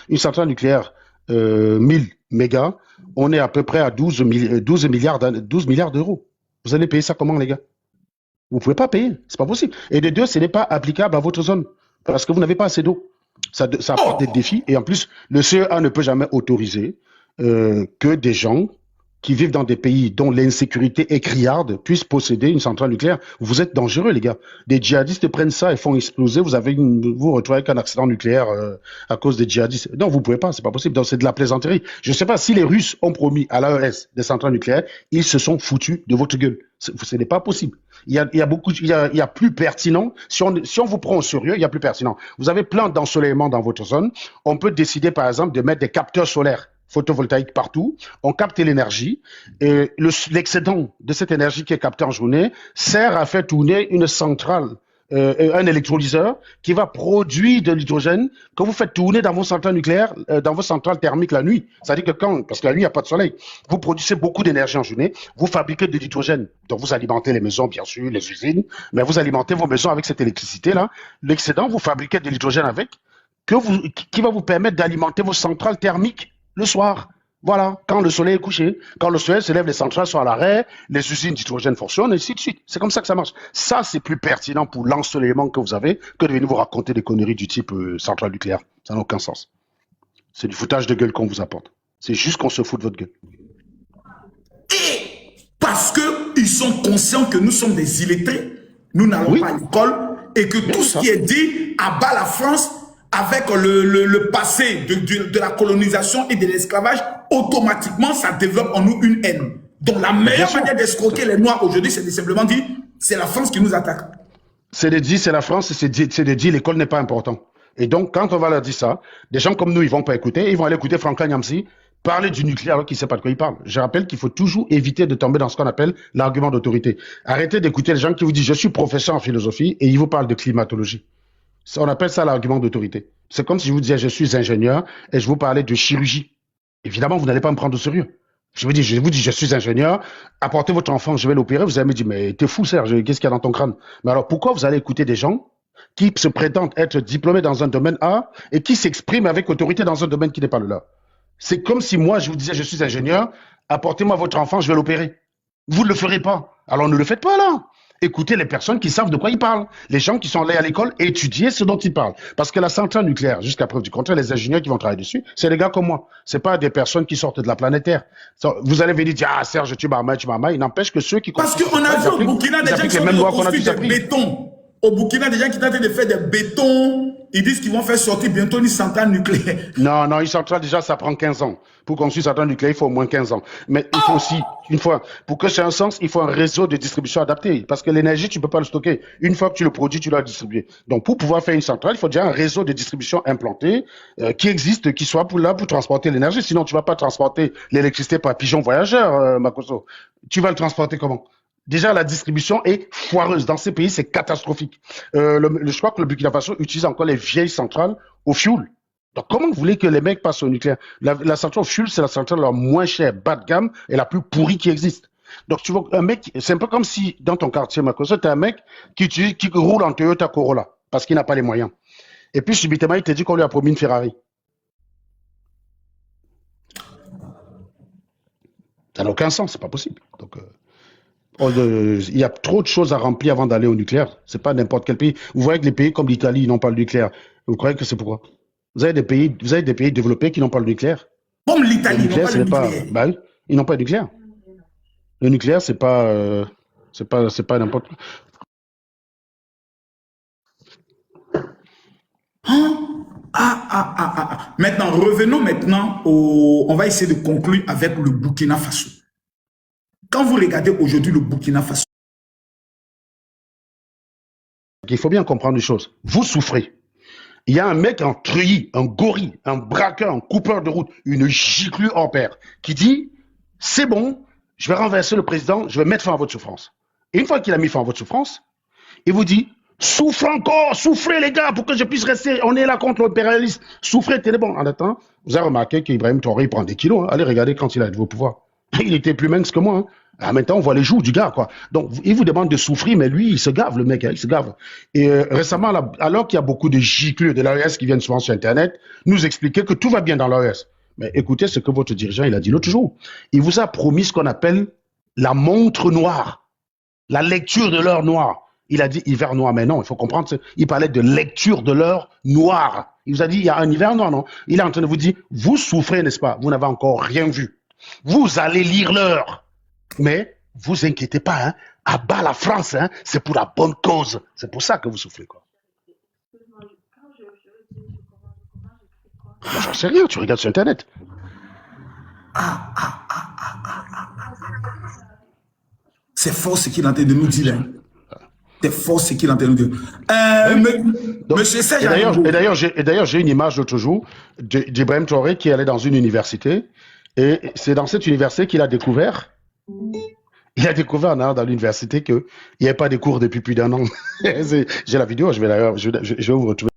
Une centrale nucléaire, 1000 mégas, on est à peu près à 12 milliards d'euros. Vous allez payer ça comment, les gars? Vous pouvez pas payer. C'est pas possible. Et de deux, ce n'est pas applicable à votre zone parce que vous n'avez pas assez d'eau. Ça apporte des défis. Et en plus, le CEA ne peut jamais autoriser que des gens qui vivent dans des pays dont l'insécurité est criarde puissent posséder une centrale nucléaire. Vous êtes dangereux, les gars. Des djihadistes prennent ça et font exploser. Vous vous retrouvez avec un accident nucléaire à cause des djihadistes. Non, vous pouvez pas, c'est pas possible. Donc c'est de la plaisanterie. Je sais pas si les Russes ont promis à l'AES des centrales nucléaires, ils se sont foutus de votre gueule. Ce n'est pas possible. Il y a plus pertinent. Si on vous prend au sérieux, il y a plus pertinent. Vous avez plein d'ensoleillement dans votre zone. On peut décider, par exemple, de mettre des capteurs solaires photovoltaïque partout, on capte l'énergie et l'excédent de cette énergie qui est captée en journée sert à faire tourner une centrale, un électrolyseur qui va produire de l'hydrogène que vous faites tourner dans vos centrales nucléaires, dans vos centrales thermiques la nuit. C'est-à-dire que parce que la nuit il n'y a pas de soleil, vous produisez beaucoup d'énergie en journée, vous fabriquez de l'hydrogène, donc vous alimentez les maisons bien sûr, les usines, mais vous alimentez vos maisons avec cette électricité-là. L'excédent, vous fabriquez de l'hydrogène avec, qui va vous permettre d'alimenter vos centrales thermiques le soir. Voilà, quand le soleil est couché, quand le soleil se lève, les centrales sont à l'arrêt, les usines d'hydrogène fonctionnent, et ainsi de suite. C'est comme ça que ça marche. Ça, c'est plus pertinent pour l'ensoleillement que vous avez que de venir vous raconter des conneries du type centrale nucléaire. Ça n'a aucun sens. C'est du foutage de gueule qu'on vous apporte. C'est juste qu'on se fout de votre gueule. Et parce qu'ils sont conscients que nous sommes des illettrés, nous n'allons pas à l'école, et que tout ce qui est dit abat la France avec le passé de la colonisation et de l'esclavage, automatiquement, ça développe en nous une haine. Donc, la meilleure manière d'escroquer les Noirs aujourd'hui, c'est de simplement dire, c'est la France qui nous attaque. C'est de dire, c'est la France, c'est de dire, l'école n'est pas important. Et donc, quand on va leur dire ça, des gens comme nous, ils vont pas écouter, ils vont aller écouter Franklin Nyamsi parler du nucléaire alors qu'il ne sait pas de quoi il parle. Je rappelle qu'il faut toujours éviter de tomber dans ce qu'on appelle l'argument d'autorité. Arrêtez d'écouter les gens qui vous disent, je suis professeur en philosophie, et ils vous parlent de climatologie. On appelle ça l'argument d'autorité. C'est comme si je vous disais, je suis ingénieur et je vous parlais de chirurgie. Évidemment, vous n'allez pas me prendre au sérieux. Je vous dis, je suis ingénieur, apportez votre enfant, je vais l'opérer. Vous allez me dire, mais t'es fou, Serge, qu'est-ce qu'il y a dans ton crâne? Mais alors, pourquoi vous allez écouter des gens qui se prétendent être diplômés dans un domaine A et qui s'expriment avec autorité dans un domaine qui n'est pas le leur? C'est comme si moi, je vous disais, je suis ingénieur, apportez-moi votre enfant, je vais l'opérer. Vous ne le ferez pas. Alors ne le faites pas là. Écoutez les personnes qui savent de quoi ils parlent. Les gens qui sont allés à l'école, étudier ce dont ils parlent. Parce que la centrale nucléaire, jusqu'à preuve du contraire, les ingénieurs qui vont travailler dessus, c'est des gars comme moi. C'est pas des personnes qui sortent de la planète Terre. Vous allez venir dire, ah Serge, tu m'as. Il n'empêche que ceux qui... Parce qu'on a vu au Burkina des gens qui sont en train de construire des bétons. Au Burkina, des gens qui sont en train de faire des bétons. Ils disent qu'ils vont faire sortir bientôt une centrale nucléaire. Non, une centrale, déjà, ça prend 15 ans. Pour construire une centrale nucléaire, il faut au moins 15 ans. Mais il faut aussi, une fois, pour que ça ait un sens, il faut un réseau de distribution adapté. Parce que l'énergie, tu ne peux pas le stocker. Une fois que tu le produis, tu dois le distribuer. Donc, pour pouvoir faire une centrale, il faut déjà un réseau de distribution implanté, qui existe, qui soit pour transporter l'énergie. Sinon, tu ne vas pas transporter l'électricité par pigeon voyageur, Makoso. Tu vas le transporter comment? Déjà, la distribution est foireuse. Dans ces pays, c'est catastrophique. Je crois que le Burkina Faso utilise encore les vieilles centrales au fioul. Donc, comment vous voulez que les mecs passent au nucléaire? La centrale au fioul, c'est la centrale la moins chère, bas de gamme et la plus pourrie qui existe. Donc, tu vois, un mec, c'est un peu comme si, dans ton quartier, Makoso, tu as un mec qui roule en Toyota Corolla parce qu'il n'a pas les moyens. Et puis, subitement, il te dit qu'on lui a promis une Ferrari. Ça n'a aucun sens, c'est pas possible. Donc, il y a trop de choses à remplir avant d'aller au nucléaire. C'est pas n'importe quel pays. Vous voyez que les pays comme l'Italie, ils n'ont pas le nucléaire. Vous croyez que c'est pourquoi? Vous avez des pays développés qui n'ont pas le nucléaire. Comme l'Italie, ils n'ont pas le nucléaire. Bah oui, ils n'ont pas de nucléaire. Le nucléaire, c'est pas n'importe quoi. Maintenant, revenons maintenant on va essayer de conclure avec le Burkina Faso. Quand vous regardez aujourd'hui le Burkina Faso, il faut bien comprendre une chose. Vous souffrez. Il y a un mec, un truie, un gorille, un braqueur, un coupeur de route, une giclue hors pair, qui dit, c'est bon, je vais renverser le président, je vais mettre fin à votre souffrance. Et une fois qu'il a mis fin à votre souffrance, il vous dit, souffrez encore, souffrez les gars, pour que je puisse rester, on est là contre l'impérialisme, souffrez, tenez bon. En attendant, vous avez remarqué qu'Ibrahim Traoré prend des kilos, hein. Allez regarder quand il a été au pouvoir. Il était plus mince que moi, hein. En même temps, on voit les joues du gars, quoi. Donc, il vous demande de souffrir, mais lui, il se gave, le mec, hein, il se gave. Et récemment, alors qu'il y a beaucoup de gicleux de l'AES qui viennent souvent sur Internet, nous expliquer que tout va bien dans l'AES. Mais écoutez ce que votre dirigeant, il a dit l'autre jour. Il vous a promis ce qu'on appelle la montre noire, la lecture de l'heure noire. Il a dit hiver noir, mais non, il faut comprendre, il parlait de lecture de l'heure noire. Il vous a dit, il y a un hiver noir, non? Il est en train de vous dire, vous souffrez, n'est-ce pas? Vous n'avez encore rien vu. Vous allez lire l'heure. Mais vous inquiétez pas, hein, à bas la France, hein, c'est pour la bonne cause. C'est pour ça que vous souffrez, quoi. Moi, j'en sais rien, tu regardes sur Internet. c'est fort ce qu'il est en train de nous dire. C'est fort ce qu'il est en train de nous dire. Monsieur Serge, et d'ailleurs, j'ai une image l'autre jour d'Ibrahim Traoré qui allait dans une université. Et c'est dans cette université qu'il a découvert. Il a découvert en allant dans l'université qu'il n'y avait pas de cours depuis plus d'1 an. J'ai la vidéo, je vais vous retrouver.